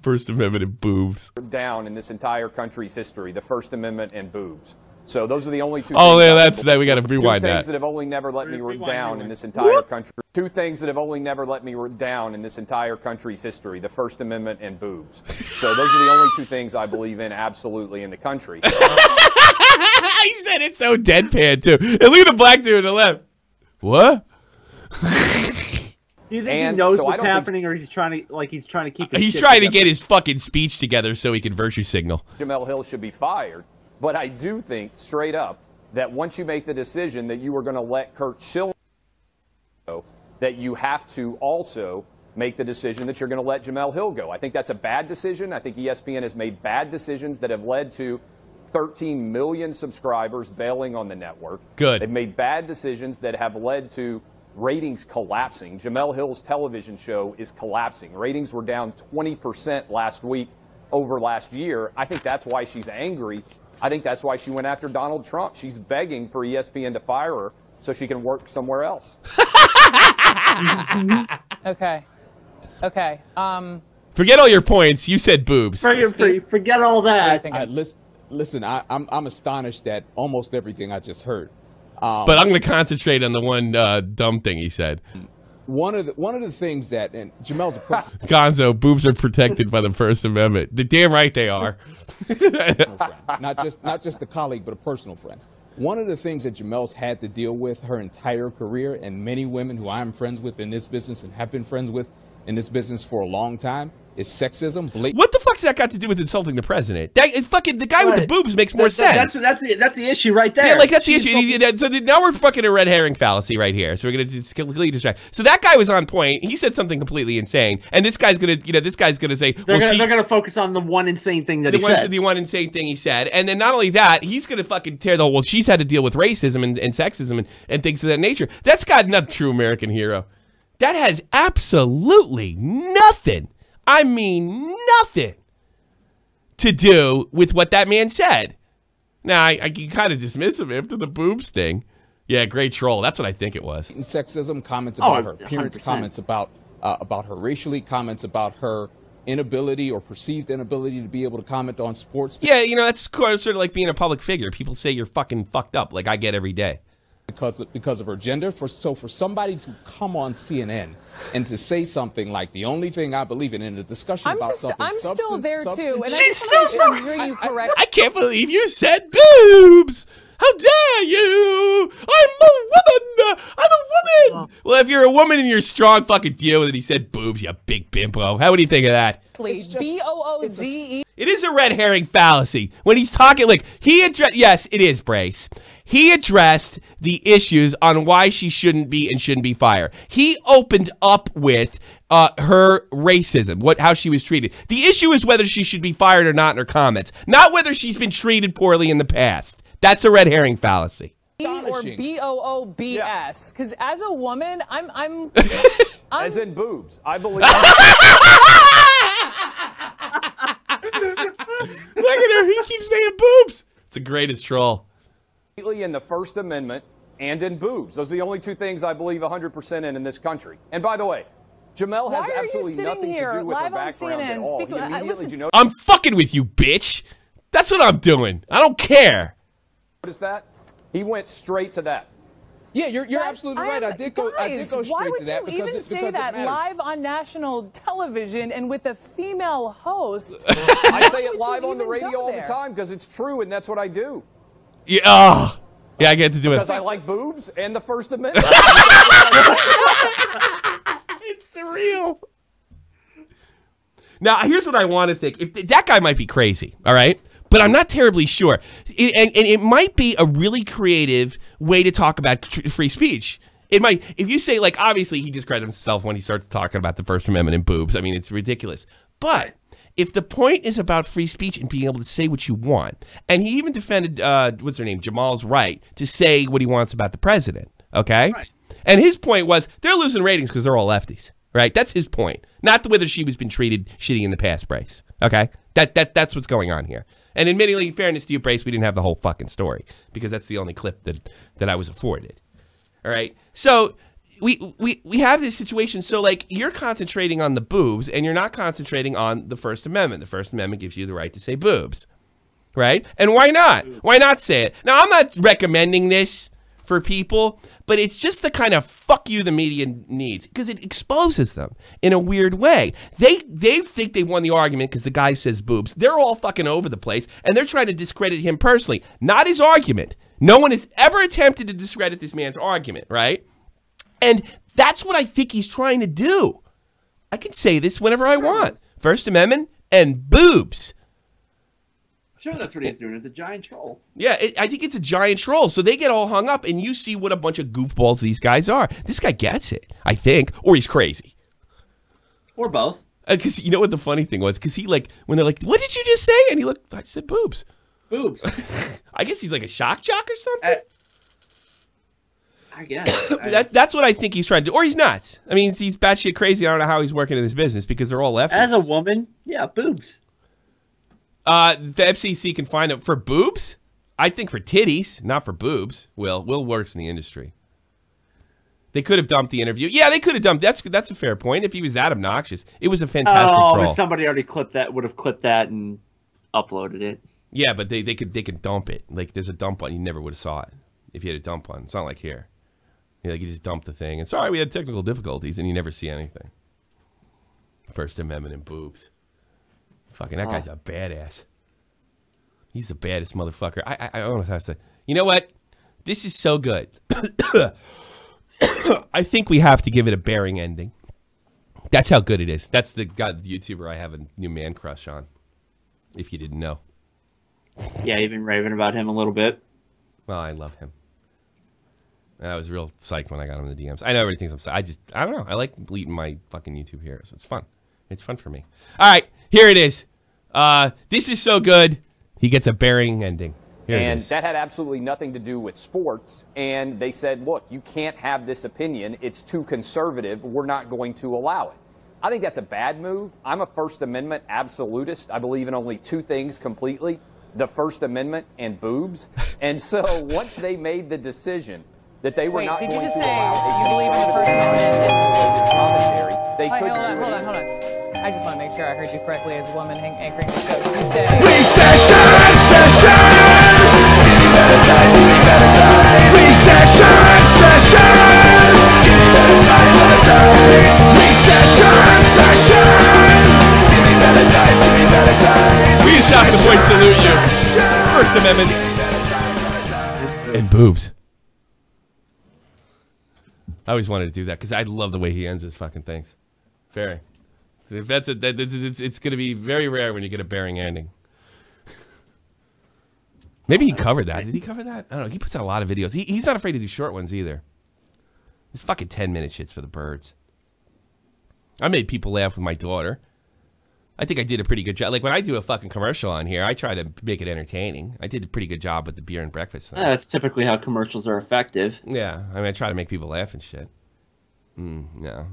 First Amendment and boobs. Down in this entire country's history, the First Amendment and boobs. So those are the only two things. Yeah, that's that. We got to rewind that. Two things that have only never let me down in this entire country. Two things that have only never let me down in this entire country's history, the First Amendment and boobs. So those are the only two things I believe in absolutely in the country. He said it so deadpan, too. And look at the black dude on the left. What? Do you think he knows what's happening, or he's trying to keep his He's trying to get his fucking speech together so he can virtue signal. Jamel Hill should be fired. But I do think, straight up, that once you make the decision that you are going to let Kurt Schilling go, that you have to also make the decision that you're going to let Jamel Hill go. I think that's a bad decision. I think ESPN has made bad decisions that have led to 13 million subscribers bailing on the network. Good. They've made bad decisions that have led to ratings collapsing. Jamel Hill's television show is collapsing. Ratings were down 20% last week over last year. I think that's why she's angry. I think that's why she went after Donald Trump. She's begging for ESPN to fire her so she can work somewhere else. Okay. Forget all your points. You said boobs. Forget all that. Listen, I'm astonished at almost everything I just heard. But I'm going to concentrate on the one dumb thing he said. One of the things that, and Jamel's a Gonzo, boobs are protected by the First Amendment. The damn right they are. not just a colleague, but a personal friend. One of the things that Jamel's had to deal with her entire career, and many women who I'm friends with in this business and have been friends with in this business for a long time, is sexism. What the fuck's that got to do with insulting the president? The guy with the boobs makes more sense. That's the issue right there. Yeah, like that's the issue. So now we're fucking a red herring fallacy right here. So we're gonna just completely distract. So that guy was on point. He said something completely insane, and this guy's gonna, say they're gonna focus on the one insane thing that he said. The one insane thing he said, and then not only that, he's gonna fucking tear the she's had to deal with racism and sexism and things of that nature. That's got not true American hero. That has absolutely nothing. I mean, nothing to do with what that man said. Now, I can kind of dismiss him after the boobs thing. Yeah, great troll. That's what I think it was. Sexism, comments about her appearance, 100%. Comments about her racially, comments about her inability or perceived inability to be able to comment on sports. Yeah, that's sort of like being a public figure. People say you're fucking fucked up, like I get every day. Because of her gender. For somebody to come on CNN and to say something like the only thing I believe in a discussion about something. I'm still there too, and she's I hear you correct. I can't believe you said boobs. How dare you? I'm a woman. I'm a woman. Well, if you're a woman and you're strong, fucking deal with it. He said boobs, you big bimbo. How would you think of that? B-O-O-Z-E. It is a red herring fallacy. When he's talking, like, yes, it is, Brace. He addressed the issues on why she shouldn't be fired. He opened up with her racism, how she was treated. The issue is whether she should be fired or not in her comments, not whether she's been treated poorly in the past. That's a red herring fallacy. Or B-O-O-B-S. Because as a woman, I'm as in boobs. I believe. Look at her. He keeps saying boobs. It's the greatest troll. In the First Amendment and in boobs. Those are the only two things I believe 100% in this country. And by the way, Jamel has absolutely nothing to do with her background at all. I'm fucking with you, bitch. That's what I'm doing. I don't care. What is that? He went straight to that. Yeah, you're absolutely right. I did go straight to that. Why would you even say that live on national television and with a female host? I say it live on the radio all the time because it's true, and that's what I do. Yeah, yeah, I get to do it. Because I like boobs and the First Amendment. It's surreal. Now, here's what I want to think. If that guy might be crazy, all right? But I'm not terribly sure. And it might be a really creative way to talk about free speech. It might, if you say, like, obviously he discredits himself when he starts talking about the First Amendment and boobs. I mean, it's ridiculous. But if the point is about free speech and being able to say what you want, and he even defended, what's her name, Jamal's right to say what he wants about the president, okay? Right. And his point was they're losing ratings because they're all lefties, right? That's his point. Not whether she was been treated shitty in the past, Brace, okay? That's what's going on here. And admittedly, in fairness to you, Brace, we didn't have the whole fucking story because that's the only clip that I was afforded. All right? So we have this situation. So, like, you're concentrating on the boobs and you're not concentrating on the First Amendment. The First Amendment gives you the right to say boobs, right? And why not? Why not say it? Now, I'm not recommending this for people, but it's just the kind of fuck you the media needs because it exposes them in a weird way. They think they won the argument because the guy says boobs. They're all fucking over the place, and they're trying to discredit him personally, not his argument. No one has ever attempted to discredit this man's argument, right? And that's what I think he's trying to do. I can say this whenever I want. First Amendment and boobs. Sure, that's what he's doing. It's a giant troll. Yeah, I think it's a giant troll. So they get all hung up, and you see what a bunch of goofballs these guys are. This guy gets it, I think, or he's crazy. Or both. Because you know what the funny thing was? Because he, like, when they're like, what did you just say? And he looked, I said boobs. Boobs. I guess he's like a shock jock or something. I guess. That's what I think he's trying to do. Or he's nuts. I mean, he's batshit crazy. I don't know how he's working in this business because they're all lefties. As a woman, yeah, boobs. The FCC can find it for boobs. I think for titties, not for boobs. Will works in the industry. They could have dumped the interview. Yeah, they could have dumped. That's a fair point. If he was that obnoxious, it was a fantastic troll. But somebody already would have clipped that and uploaded it. Yeah, but they could dump it. Like there's a dump button. You never would have saw it. if you had to dump one. It's not like here. You just dump the thing. And sorry, we had technical difficulties, and you never see anything. First Amendment and boobs. Fucking that guy's a badass. He's the baddest motherfucker. I don't know how to say. You know what? This is so good. I think we have to give it a bearing ending. That's how good it is. That's the YouTuber I have a new man crush on. If you didn't know. Yeah, you've been raving about him a little bit. Well, I love him. And I was real psyched when I got him in the DMs. I know everything's upside. I don't know. I like bleating my fucking YouTube heroes. It's fun. It's fun for me. All right, here it is. This is so good. He gets a bearing ending. Here and that had absolutely nothing to do with sports. And they said, look, you can't have this opinion. It's too conservative. We're not going to allow it. I think that's a bad move. I'm a First Amendment absolutist. I believe in only two things completely, the First Amendment and boobs. And so once they made the decision that they were not going to allow you believe in the First Amendment commentary, they could hold on. I just want to make sure I heard you correctly as a woman anchoring the show. You said Recession! We shop the point salute you. First Amendment. And boobs. I always wanted to do that because I love the way he ends his fucking things. Very. If it's going to be very rare when you get a bearing ending. Maybe he covered that. Did he cover that? I don't know. He puts out a lot of videos. He's not afraid to do short ones either. His fucking 10-minute shits for the birds. I made people laugh with my daughter. I think I did a pretty good job. Like when I do a fucking commercial on here, I try to make it entertaining. I did a pretty good job with the beer and breakfast thing. Yeah, that's typically how commercials are effective. Yeah, I mean, I try to make people laugh and shit. Yeah.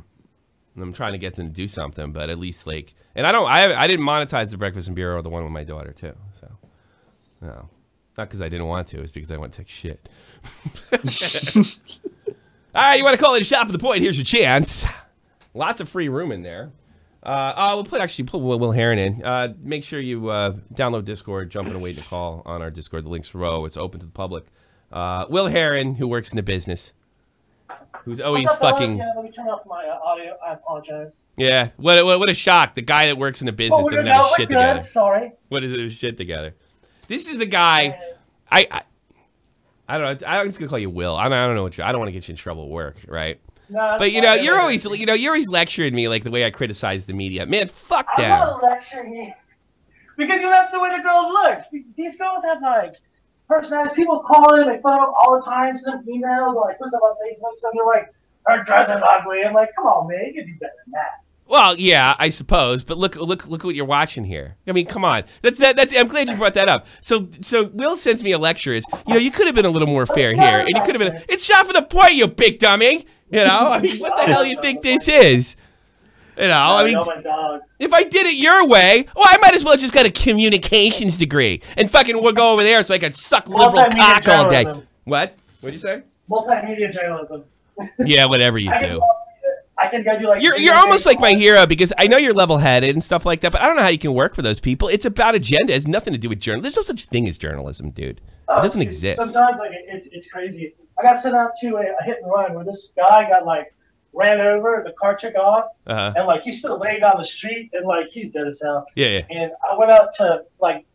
I'm trying to get them to do something, but at least like, and I didn't monetize the breakfast and beer or the one with my daughter too. So, no, not because I didn't want to. It's because I want to take shit. All right, you want to call it a shot for the point? Here's your chance. Lots of free room in there. We'll put Will Heron in. Make sure you download Discord, jump in and wait to call on our Discord. The link's below. It's open to the public. Will Heron, who works in the business. Who's always fucking... Let me turn off my audio. I apologize. Yeah, what a shock. The guy that works in the business doesn't have his shit together. Sorry. What is his shit together? This is the guy... I don't know. I'm just going to call you Will. I don't know what I don't want to get you in trouble at work, right? No, but you're always lecturing me like the way I criticize the media. Man, fuck them. I'm not lecturing you. Because that's the way the girls look. These girls have like... personalities. People call in, make fun of them all the time, send them emails, or like put stuff on Facebook, so they're like, her dress is ugly. I'm like, come on, man, you can do better than that. Well, yeah, I suppose, but look what you're watching here. I mean, come on. That's I'm glad you brought that up. So Will sends me a lecture. You could have been a little more fair here, and you could have been. It's shot for the point, you big dummy. I mean, what the hell do you think this is? I mean, if I did it your way, I might as well just got a communications degree and fucking we'll go over there so I can suck liberal cock all day. What? What'd you say? Multimedia journalism. Yeah, whatever you do. I can go do like. You're almost like my hero because I know you're level-headed and stuff like that, but I don't know how you can work for those people. It's about agenda. It has nothing to do with journalism. There's no such thing as journalism, dude. It doesn't exist. Sometimes like it's crazy. I got sent out to a hit and run where this guy got like ran over, the car took off, and like he's still laying on the street and like he's dead as hell. Yeah. And I went out to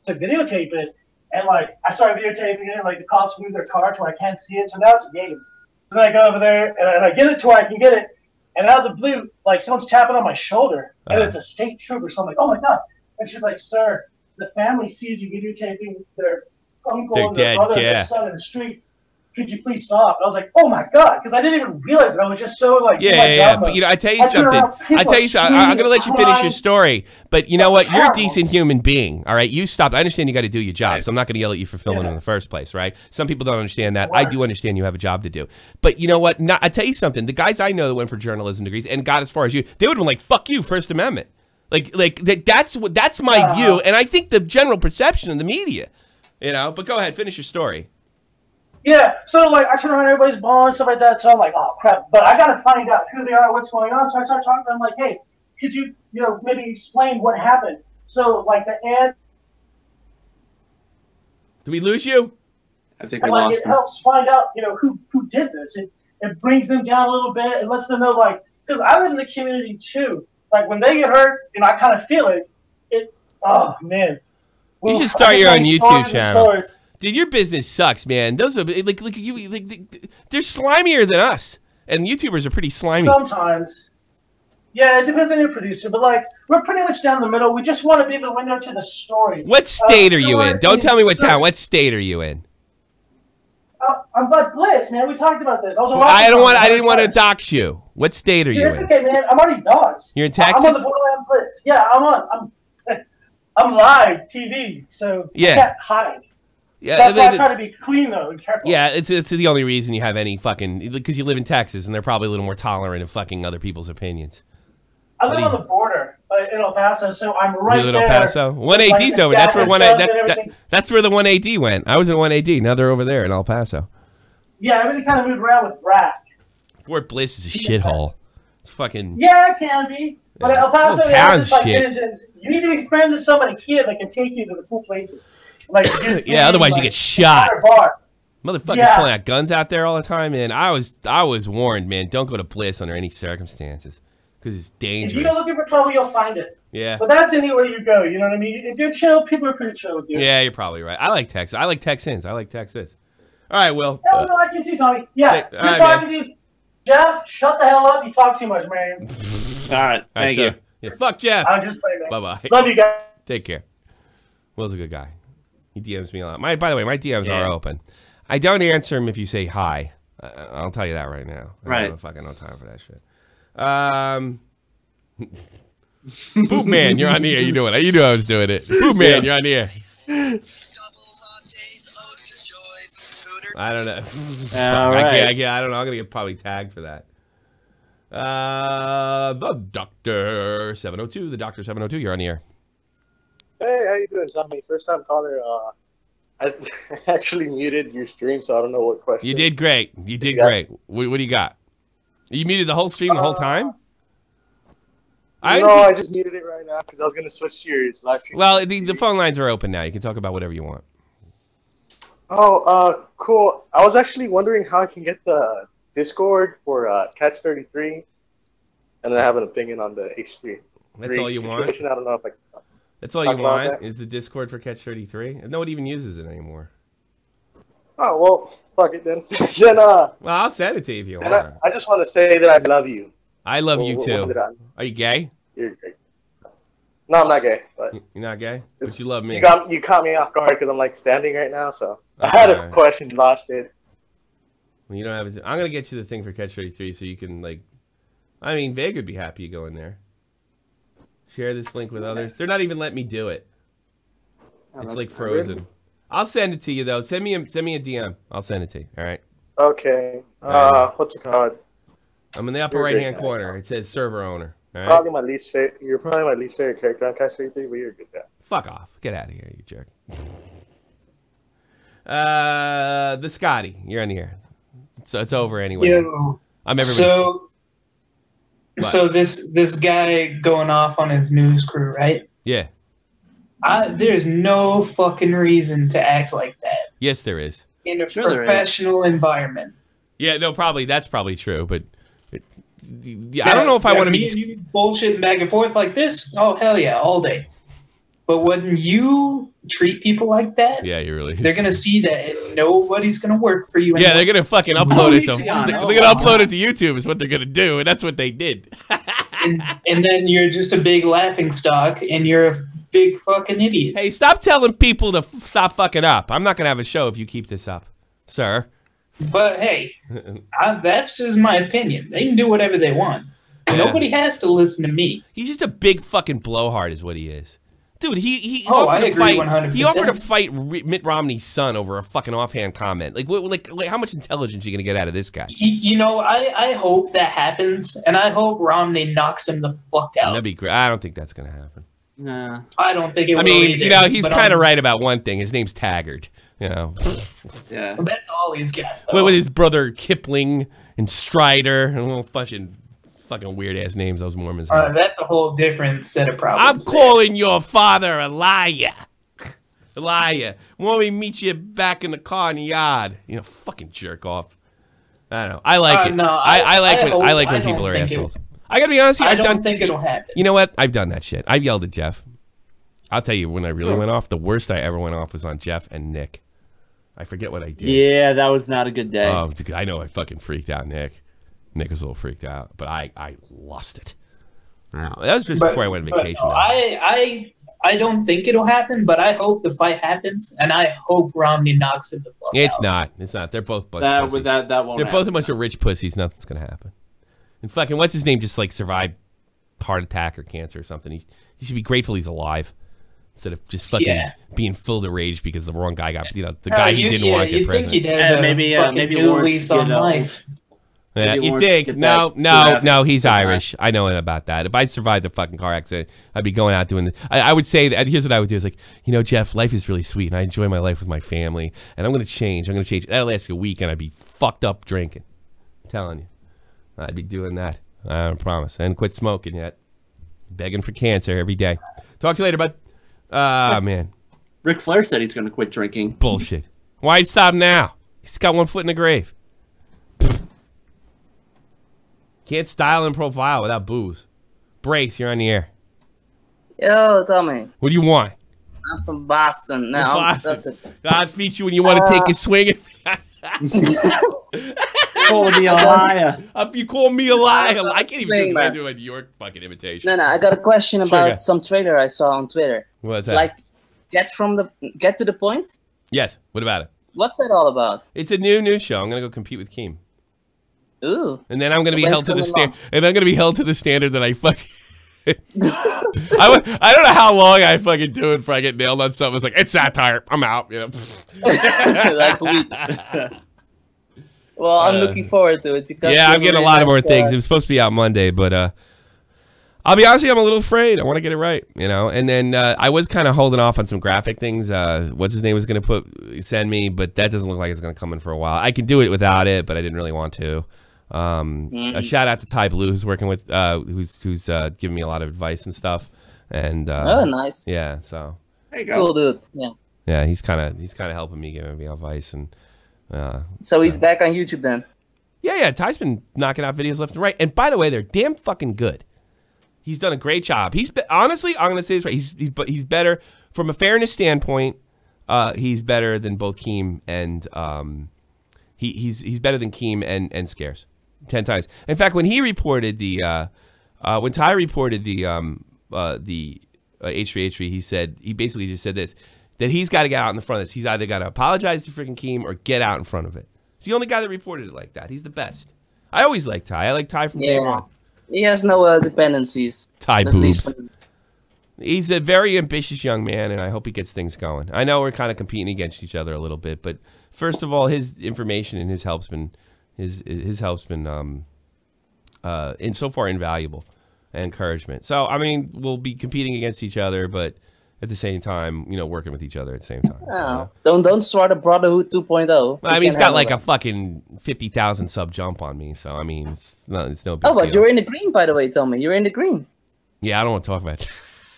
videotape it, and like I started videotaping it, and like the cops moved their car to where I can't see it, so now it's a game. So then I go over there and I get it to where I can get it, and out of the blue, like someone's tapping on my shoulder, and it's a state trooper. So I'm like, oh my god! And she's like, sir, the family sees you videotaping their uncle and their brother and their son in the street. Could you please stop? I was like, oh my god, because I didn't even realize it. I was just so like, yeah. But I tell you something. I'm gonna let you finish your story. But you know what? You're a decent human being. All right, you stop. I understand you got to do your job, so I'm not gonna yell at you for filming in the first place, right? Some people don't understand that. I do understand you have a job to do. But you know what? I tell you something. The guys I know that went for journalism degrees and got as far as you, they would have been like, fuck you, First Amendment. That's my view, and I think the general perception in the media. But go ahead, finish your story. Yeah, so like I turn around everybody's ball and stuff like that, so I'm like, oh crap, but I gotta find out who they are, what's going on. So I start talking to them like, hey, could you, maybe explain what happened? So like the ad. Did we lose you? I think and we like lost it him. helps find out, who did this. It brings them down a little bit and lets them know, like, because I live in the community too. Like when they get hurt, I kind of feel it. Oh man. You should start your own YouTube channel. Dude, your business sucks, man. Those are they're slimier than us, and YouTubers are pretty slimy. Sometimes. Yeah, it depends on your producer, but like we're pretty much down the middle. We just want to be the window to the story. What state are you in? Don't tell me what town. What state are you in? I'm Bud Bliss, man. We talked about this. I didn't want to dox you. What state are you in? It's okay, man. I'm already doxed. You're in Texas? I'm on the Borderland Blitz. Yeah, I'm live TV, so I can't hide. Yeah, that's why I try to be clean though and careful. Yeah, it's the only reason you have any fucking, because you live in Texas and they're probably a little more tolerant of fucking other people's opinions. I live on the border in El Paso, so I'm right there. You live in El Paso? 1AD's over. That's where that's where the 1AD went. I was in 1AD. Now they're over there in El Paso. Yeah, everybody kind of moved around with Brack. Fort Bliss is a shithole. It's fucking. Yeah, it can be. But El Paso, town's like, shit. You need to be friends with somebody here that can take you to the cool places. Like, yeah, otherwise you get shot. Motherfuckers pulling out guns out there all the time, man. I was warned, man. Don't go to Bliss under any circumstances because it's dangerous. If you go looking for trouble, you'll find it. Yeah. But that's anywhere you go. You know what I mean? If you're chill, people are pretty chill with you. Yeah, you're probably right. I like Texas. I like Texans. I like Texas. All right, Will. I like you too, Tommy. Yeah. Good talking to you. Jeff, shut the hell up. You talk too much, man. All right. Thank you. Yeah, fuck Jeff. I'm just playing, man. Bye-bye. Love you guys. Take care. Will's a good guy. He DMs me a lot. By the way, my DMs are open. I don't answer them if you say hi. I'll tell you that right now. I don't have fucking no time for that shit. Boot Man, you're on the air. You doing it? You knew I was doing it. Boot Man, you're on the air. I don't know. I don't know. I'm gonna get probably tagged for that. The Doctor 702. The Doctor 702. You're on the air. Hey, how you doing, Tommy? First time caller. I actually muted your stream, so I don't know what question. You did great. You did great. What do you got? You muted the whole stream the whole time? I just muted it right now because I was going to switch to your live stream. Well, the phone lines are open now. You can talk about whatever you want. Oh, cool. I was actually wondering how I can get the Discord for Catch 33, and then I have an opinion on the H3. That's all you want? I don't know if I can talk. That's all you want is the Discord for Catch 33? And nobody even uses it anymore. Oh, well, fuck it then. Well, I'll send it to you if you want. I just want to say that I love you. I love you too. Are you gay? You're gay. No, I'm not gay. But you're not gay? But you love me. You caught me off guard because I'm like standing right now, so I had a question, lost it. Well, you don't have it. I'm gonna get you the thing for Catch 33 so you can like. I mean, Vega would be happy you go in there. Share this link with others. They're not even letting me do it. It's like frozen. Good. I'll send it to you though. Send me a DM. I'll send it to you. All right. Okay. What's it called? I'm in the upper right-hand corner. It says server owner. All right? Probably my least favorite. You're probably my least favorite character on Catch 33, but you're a good guy. Fuck off. Get out of here, you jerk. The Scotty, you're on the air. So it's over anyway. Yo, I'm everybody. So this guy going off on his news crew, right? Yeah. There's no fucking reason to act like that. Yes, there is. In a professional environment. Yeah, no, that's probably true, but I don't know if I want to be you bullshit back and forth like this. Oh hell yeah, all day. But when you treat people like that, yeah, you really. They're gonna see that and nobody's gonna work for you anymore. Yeah, they're gonna fucking upload it to. They're gonna upload it to YouTube. Is what they're gonna do, and that's what they did. and then you're just a big laughing stock, and you're a big fucking idiot. Hey, stop telling people to stop fucking up. I'm not gonna have a show if you keep this up, sir. But hey, that's just my opinion. They can do whatever they want. Yeah. Nobody has to listen to me. He's just a big fucking blowhard, is what he is. Dude, he I agree 100%. He offered to fight Mitt Romney's son over a fucking offhand comment. Like how much intelligence are you gonna get out of this guy? You know, I hope that happens, and I hope Romney knocks him the fuck out. That'd be great. I don't think that's gonna happen. Nah. I don't think it will. I mean, either, you know, he's kind of right about one thing. His name's Taggart. You know. Yeah. Well, that's all he's got. Though. With his brother Kipling and Strider and little fucking weird ass names those Mormons have. That's a whole different set of problems. I'm calling your father a liar. Elijah, want me to meet you back in the car in the yard? You know, fucking jerk off. I don't know. I like it. No, I like when people are assholes. I gotta be honest here. I don't think it'll happen. You know what? I've done that shit. I've yelled at Jeff. I'll tell you when I really went off. The worst I ever went off was on Jeff and Nick. I forget what I did. Yeah, that was not a good day. Oh, I know I fucking freaked out Nick. Nick was a little freaked out, but I lost it. That was just before I went on vacation. No, I don't think it'll happen, but I hope the fight happens, and I hope Romney knocks him the fuck out. It's not. They're both pussies. That won't They're both happen. a bunch of rich pussies. Nothing's gonna happen. And fucking what's his name? Just like survived heart attack or cancer or something. He should be grateful he's alive. Instead of just fucking being filled with rage because the wrong guy got, the guy he didn't want to get president. Think you'd have maybe new lease on life. Yeah, you think? No, he's Irish. I know about that. If I survived a fucking car accident, I'd be going out doing this. I would say that, here's what I would do. Is like, Jeff, life is really sweet, and I enjoy my life with my family, and I'm going to change. That'll last a week, and I'd be fucked up drinking. I'm telling you. I'd be doing that. I promise. I haven't quit smoking yet. Begging for cancer every day. Talk to you later, bud. Man. Ric Flair said he's going to quit drinking. Bullshit. Why'd stop now? He's got one foot in the grave. Can't style and profile without booze. Brace, you're on the air. Yo, Tommy. What do you want? I'm from Boston. No, That's it. God meet you when you want to take a swing. Calling me a liar. You call me a liar. I can't even do a New York fucking imitation. No, I got a question about some trailer I saw on Twitter. What's that? Like, get to the point? Yes. What about it? What's that all about? It's a new show. I'm gonna go compete with Keem. Ooh. And then I'm gonna be held to the standard. And I'm gonna be held to the standard that I fucking. I don't know how long I fucking do it before I get nailed on something. It's like, it's satire. I'm out. Like a week. Well, I'm looking forward to it because I'm getting a lot of more things. It was supposed to be out Monday, but I'll be honest with you, I'm a little afraid. I want to get it right, And then I was kind of holding off on some graphic things. What's his name was going to send me, but that doesn't look like it's going to come in for a while. I could do it without it, but I didn't really want to. A shout out to Ty Blue, who's working with, who's giving me a lot of advice and stuff. And oh, nice. Yeah, so there you go. Cool, dude. Yeah. Yeah, he's kind of helping me, giving me advice and. So he's back on YouTube then. Yeah. Ty's been knocking out videos left and right. And by the way, they're damn fucking good. He's done a great job. Honestly, I'm gonna say this right. He's better from a fairness standpoint. He's better than both Keem and he's better than Keem and Scares 10 times. In fact, when he reported when Ty reported the H3H3, he basically just said this. That he's got to get out in the front of this. He's either got to apologize to freaking Keem or get out in front of it. He's the only guy that reported it like that. He's the best. I always like Ty. I like Ty from day one. He has no dependencies. Ty boobs. He's a very ambitious young man, and I hope he gets things going. I know we're kind of competing against each other a little bit, but first of all, his information and his help's been so far invaluable and encouragement. So I mean, we'll be competing against each other, but at the same time, working with each other at the same time. Oh, don't start a Brotherhood 2.0. I mean, he's got like a fucking 50,000 sub jump on me, so I mean, it's no big deal. Oh, but you're in the green, by the way, Tommy. You're in the green. Yeah, I don't want to talk about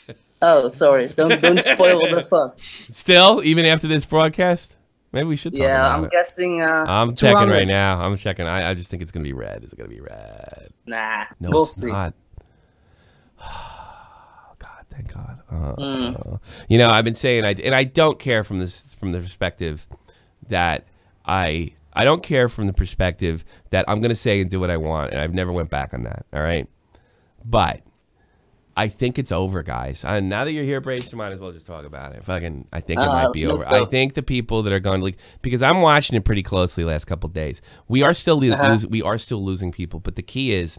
that. Oh, sorry. Don't spoil the fun. Still, even after this broadcast, maybe we should talk about it. Yeah, I'm guessing. I'm checking right now. I'm checking. I just think it's gonna be red. Is it gonna be red? Nah, no, we'll it's see. Not. Thank God. I've been saying, I don't care from the perspective that I don't care from the perspective that I'm gonna say and do what I want, and I've never went back on that. All right, but I think it's over, guys. Now that you're here, Brace, you might as well just talk about it. I think it might be over. I think the people that are going to because I'm watching it pretty closely the last couple of days. We are still losing people, but the key is.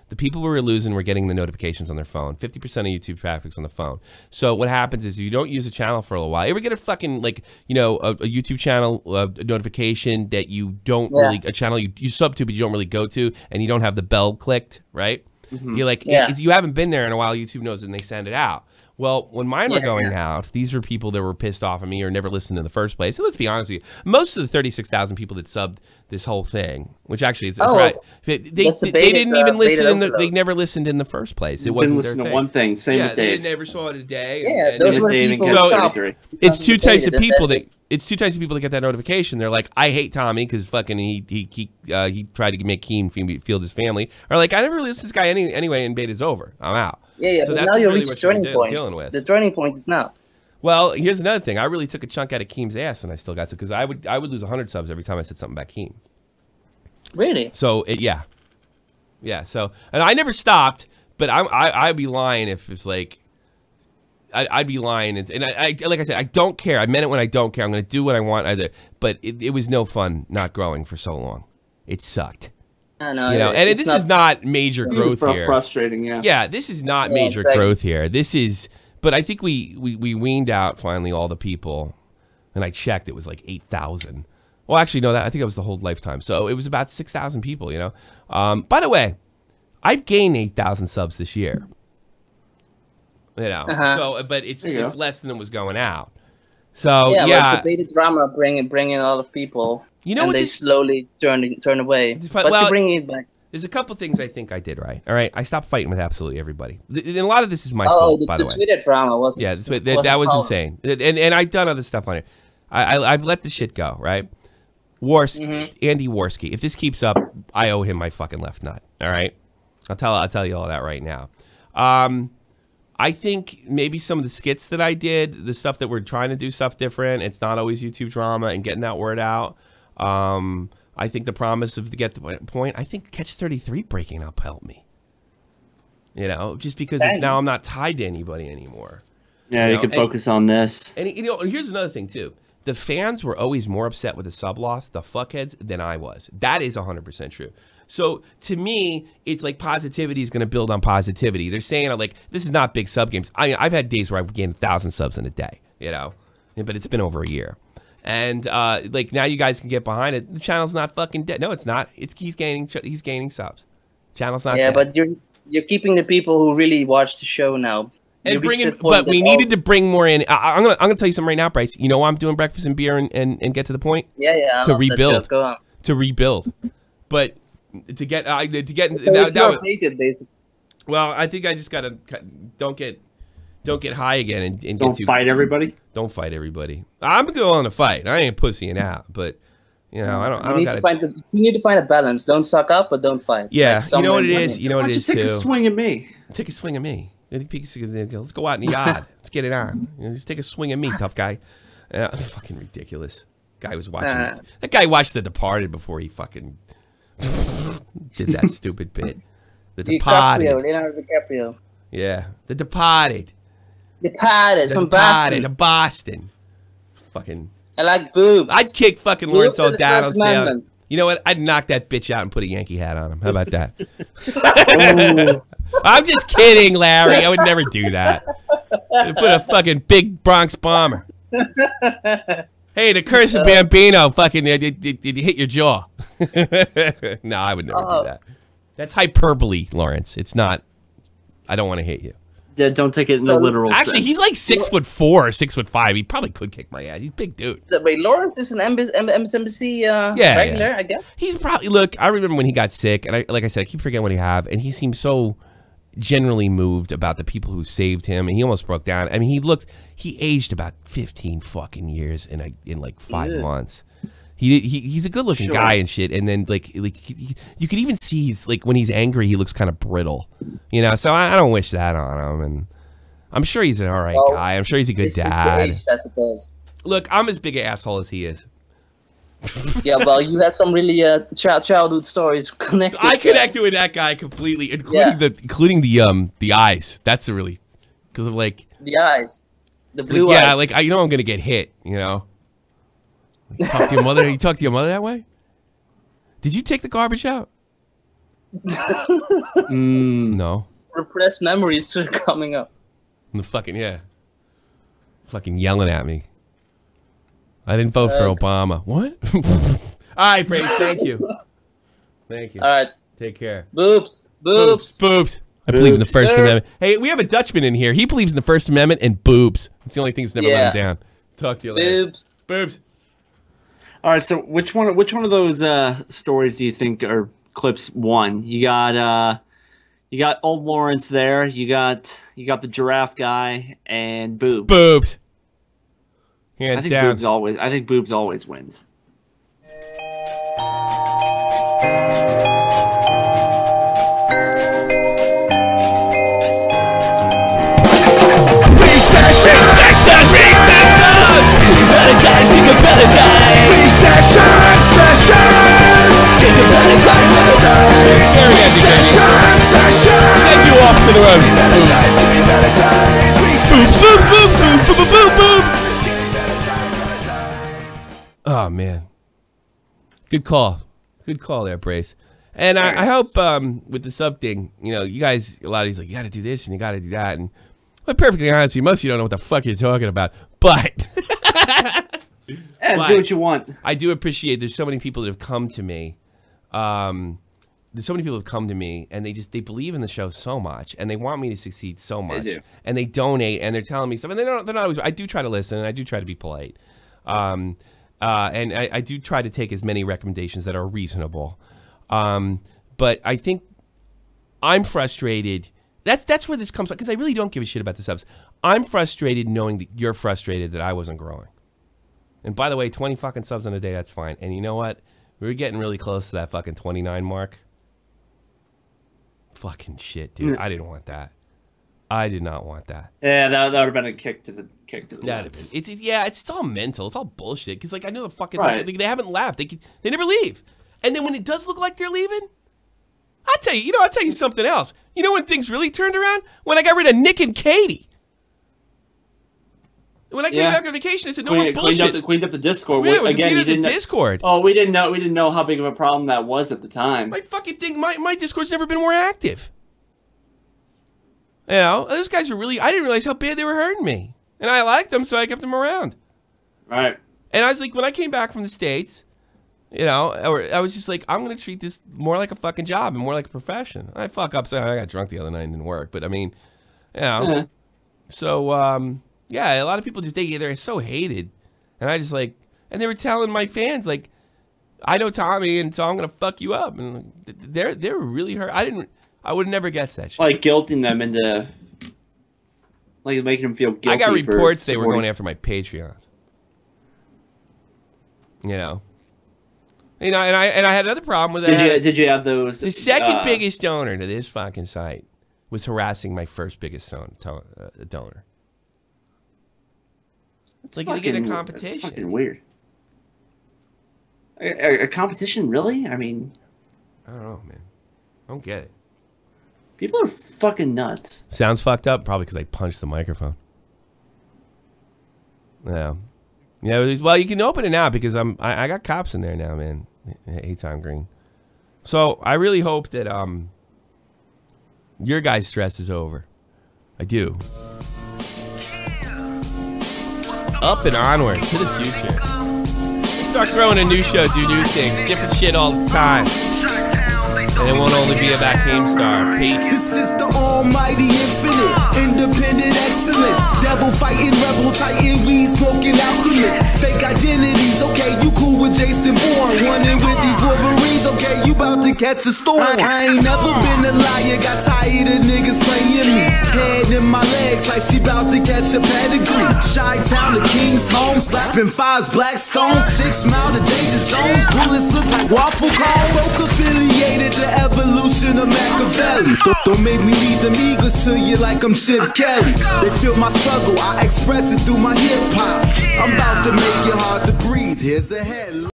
The people we were losing were getting the notifications on their phone. 50% of YouTube traffic's on the phone. So what happens is you don't use a channel for a little while. You ever get a fucking a YouTube channel notification that you don't really a channel you sub to but you don't really go to and you don't have the bell clicked, right? Mm-hmm. You're like you haven't been there in a while. YouTube knows and they send it out. Well, when mine were going out, these were people that were pissed off at me or never listened in the first place. So let's be honest with you. Most of the 36,000 people that subbed this whole thing, which actually is right. They debated, didn't even listen in the. overload. They never listened in the first place. It Didn't wasn't listen their to thing. one thing. Same with Dave. They never saw it a day. Yeah, and those Dave were and people Dave who and stopped. 33. it's two types of Debated, people and that. It's two types of people that get that notification. They're like, I hate Tommy because fucking he tried to make Keem field his family. Or like, I never really listened to this guy anyway, and bait is over. I'm out. Yeah, So but that's now you really reach what the turning you're point. dealing with. The turning point is now. Well, here's another thing. I really took a chunk out of Keem's ass, and I still got to because I would lose 100 subs every time I said something about Keem. Really? So yeah. So and I never stopped, but I'd be lying if it's like I'd be lying, and I like I said, I don't care. I meant it when I don't care. I'm going to do what I want. But it was no fun not growing for so long. It sucked. I know. You know, and this is not major growth here. Frustrating, yeah. Yeah, this is not major growth here. This is, but I think we weaned out finally all the people, and I checked. It was like 8,000. Well, actually, no, I think it was the whole lifetime. So it was about 6,000 people. You know. By the way, I've gained 8,000 subs this year. You know, so but it's less than it was going out. So yeah, well, it's the beta drama bringing a lot of people. You know, and they slowly turn away. But you're bringing it back. There's a couple things I think I did right. All right, I stopped fighting with absolutely everybody. And a lot of this is my fault, by the way. The Twitter drama was that was insane. And I've done other stuff on it. I've let the shit go. Right, Andy Worski. If this keeps up, I owe him my fucking left nut. All right, I'll tell you all that right now. I think maybe some of the skits that I did, the stuff that we're trying to do stuff different. It's not always YouTube drama and getting that word out. I think the promise of the get the point. I think Catch 33 breaking up helped me. You know, just because it's now I'm not tied to anybody anymore. Yeah, you can focus on this. And you know, here's another thing too. The fans were always more upset with the sub loss, the fuckheads, than I was. That is 100% true. So to me, it's like positivity is going to build on positivity. They're saying like this is not big sub games. I've had days where I've gained 1,000 subs in a day, you know, but it's been over a year. And like now you guys can get behind it. The channel's not fucking dead. No, it's not. He's gaining subs. Channel's not dead. But you're keeping the people who really watch the show now. And but we needed to bring more in. I'm gonna tell you something right now, Bryce. You know why I'm doing breakfast and beer and get to the point? Yeah. To rebuild. Go on. To rebuild. But to get so it's hated, basically. Well, I think I just gotta don't get high again and don't fight everybody. Don't fight everybody. I'm going to fight. I ain't pussying out, but you know I don't. You need to find a balance. Don't suck up, but don't fight. Yeah, you know what it is. You know what it is too. Take a swing at me. Take a swing at me. Let's go out in the yard. Let's get it on. Just take a swing at me, tough guy. Fucking ridiculous. Guy was watching. That guy watched The Departed before he fucking did that stupid bit. The Departed. Leonardo DiCaprio. Yeah, The Departed. From Boston. To Boston. Fucking. I like boobs. I'd kick fucking Lawrence Boobs O'Donnell's down. You know what? I'd knock that bitch out and put a Yankee hat on him. How about that? I'm just kidding, Larry. I would never do that. I'd put a fucking big Bronx bomber. Hey, the curse of Bambino fucking did hit your jaw. No, I would never do that. That's hyperbole, Lawrence. It's not. I don't want to hit you. Don't take it in the literal Actually, sense. he's like 6'4" or 6'5". He probably could kick my ass. He's a big dude. Wait, Lawrence is an MSNBC regular, I guess? He's probably, look, I remember when he got sick, and like I said, I keep forgetting what he have, and he seemed so generally moved about the people who saved him, and he almost broke down. I mean, he aged about 15 fucking years in like 5 months. He's a good looking guy and shit, and then like you could even see he's like when he's angry he looks kind of brittle, you know. So I don't wish that on him, and I'm sure he's an all right guy. I'm sure he's a good dad. Age, I suppose. Look, I'm as big an asshole as he is. Yeah, well, you had some really childhood stories connected. I connected with that guy completely, including the eyes. That's the really because of like the eyes, the blue eyes. Yeah, like you know I'm gonna get hit, you know. You talk to your mother. You talk to your mother that way? Did you take the garbage out? No. Repressed memories are coming up. The fucking fucking yelling at me. I didn't vote for Obama. What? All right, Brady. Thank you. Thank you. All right. Take care. Boobs. I believe in the First Amendment. Hey, we have a Dutchman in here. He believes in the First Amendment and boobs. It's the only thing that's never let him down. Talk to you later. Boobs. All right, so which one of those stories do you think are clips won? You got old Lawrence there. You got the giraffe guy and Boobs. Boobs. Hands down. I think Boobs always wins. Thank you off to the road. Oh man, good call there, Brace. And I hope with the sub thing, you guys, a lot of these like, you got to do this and you got to do that, and I'm perfectly honest with you, most of you don't know what the fuck you're talking about, but. Do what you want. I do appreciate there's so many people that have come to me. There's so many people who have come to me and they believe in the show so much and they want me to succeed so much. They do. And they donate and they're telling me stuff. And they're not always, I do try to listen and I do try to be polite. And I do try to take as many recommendations that are reasonable. But I think I'm frustrated. That's where this comes from, because I really don't give a shit about the subs. I'm frustrated knowing that you're frustrated that I wasn't growing. And by the way, 20 fucking subs in a day, that's fine. And you know what? We were getting really close to that fucking 29 mark. Fucking shit, dude. I didn't want that. I did not want that. Yeah, that would have been a kick to the nuts. It's all mental. It's all bullshit. Because like I know the fucking they haven't laughed. They never leave. And then when it does look like they're leaving, I'll tell you something else. You know when things really turned around? When I got rid of Nick and Katie. When I came back on vacation, I said, "No more bullshit." Cleaned up the Discord. Yeah, we cleaned up the Discord. Oh, we didn't know how big of a problem that was at the time. My fucking thing, my Discord's never been more active. Those guys were really. I didn't realize how bad they were hurting me, and I liked them, so I kept them around. Right. And I was like, when I came back from the States, I was just like, I'm gonna treat this more like a fucking job and more like a profession. I fuck up. So I got drunk the other night and didn't work, but I mean, so. Yeah, a lot of people they're so hated. And I just like, and they were telling my fans, like, I know Tommy, and so I'm going to fuck you up. And they were really hurt. I would never guess that shit. Like guilting them into, like making them feel guilty. I got reports they were going after my Patreons. And I had another problem with that. Did you have those? The second biggest donor to this fucking site was harassing my first biggest donor. It's like to get a competition. It's fucking weird. A competition, really? I mean, I don't know, man. I don't get it. People are fucking nuts. Sounds fucked up, probably because I punched the microphone. Yeah. Well, you can open it now because I got cops in there now, man. Hey, Tom Green. So I really hope that your guys' stress is over. I do. Up and onward to the future. Start growing a new show, do new things, different shit all the time. And it won't only be about Keemstar. Peace. This is the almighty infinite, independent excellence. Devil fighting, rebel titan, weed smoking alchemist. Fake identities, okay, you cool with Jason Bourne. Running with these Wolverines, okay, you about to catch a storm. I ain't never been a liar, got tired of niggas playing me. Head in my legs like she about to catch a pedigree. Chi-Town to King's home, slapping fives, black stones, 6 mile to danger zones. Bullets look like waffle cones. Folk affiliated to evolution of Machiavelli. Don't make me lead them eagles to you like I'm Chip Kelly. They feel my struggle, I express it through my hip hop. I'm about to make it hard to breathe. Here's a headline.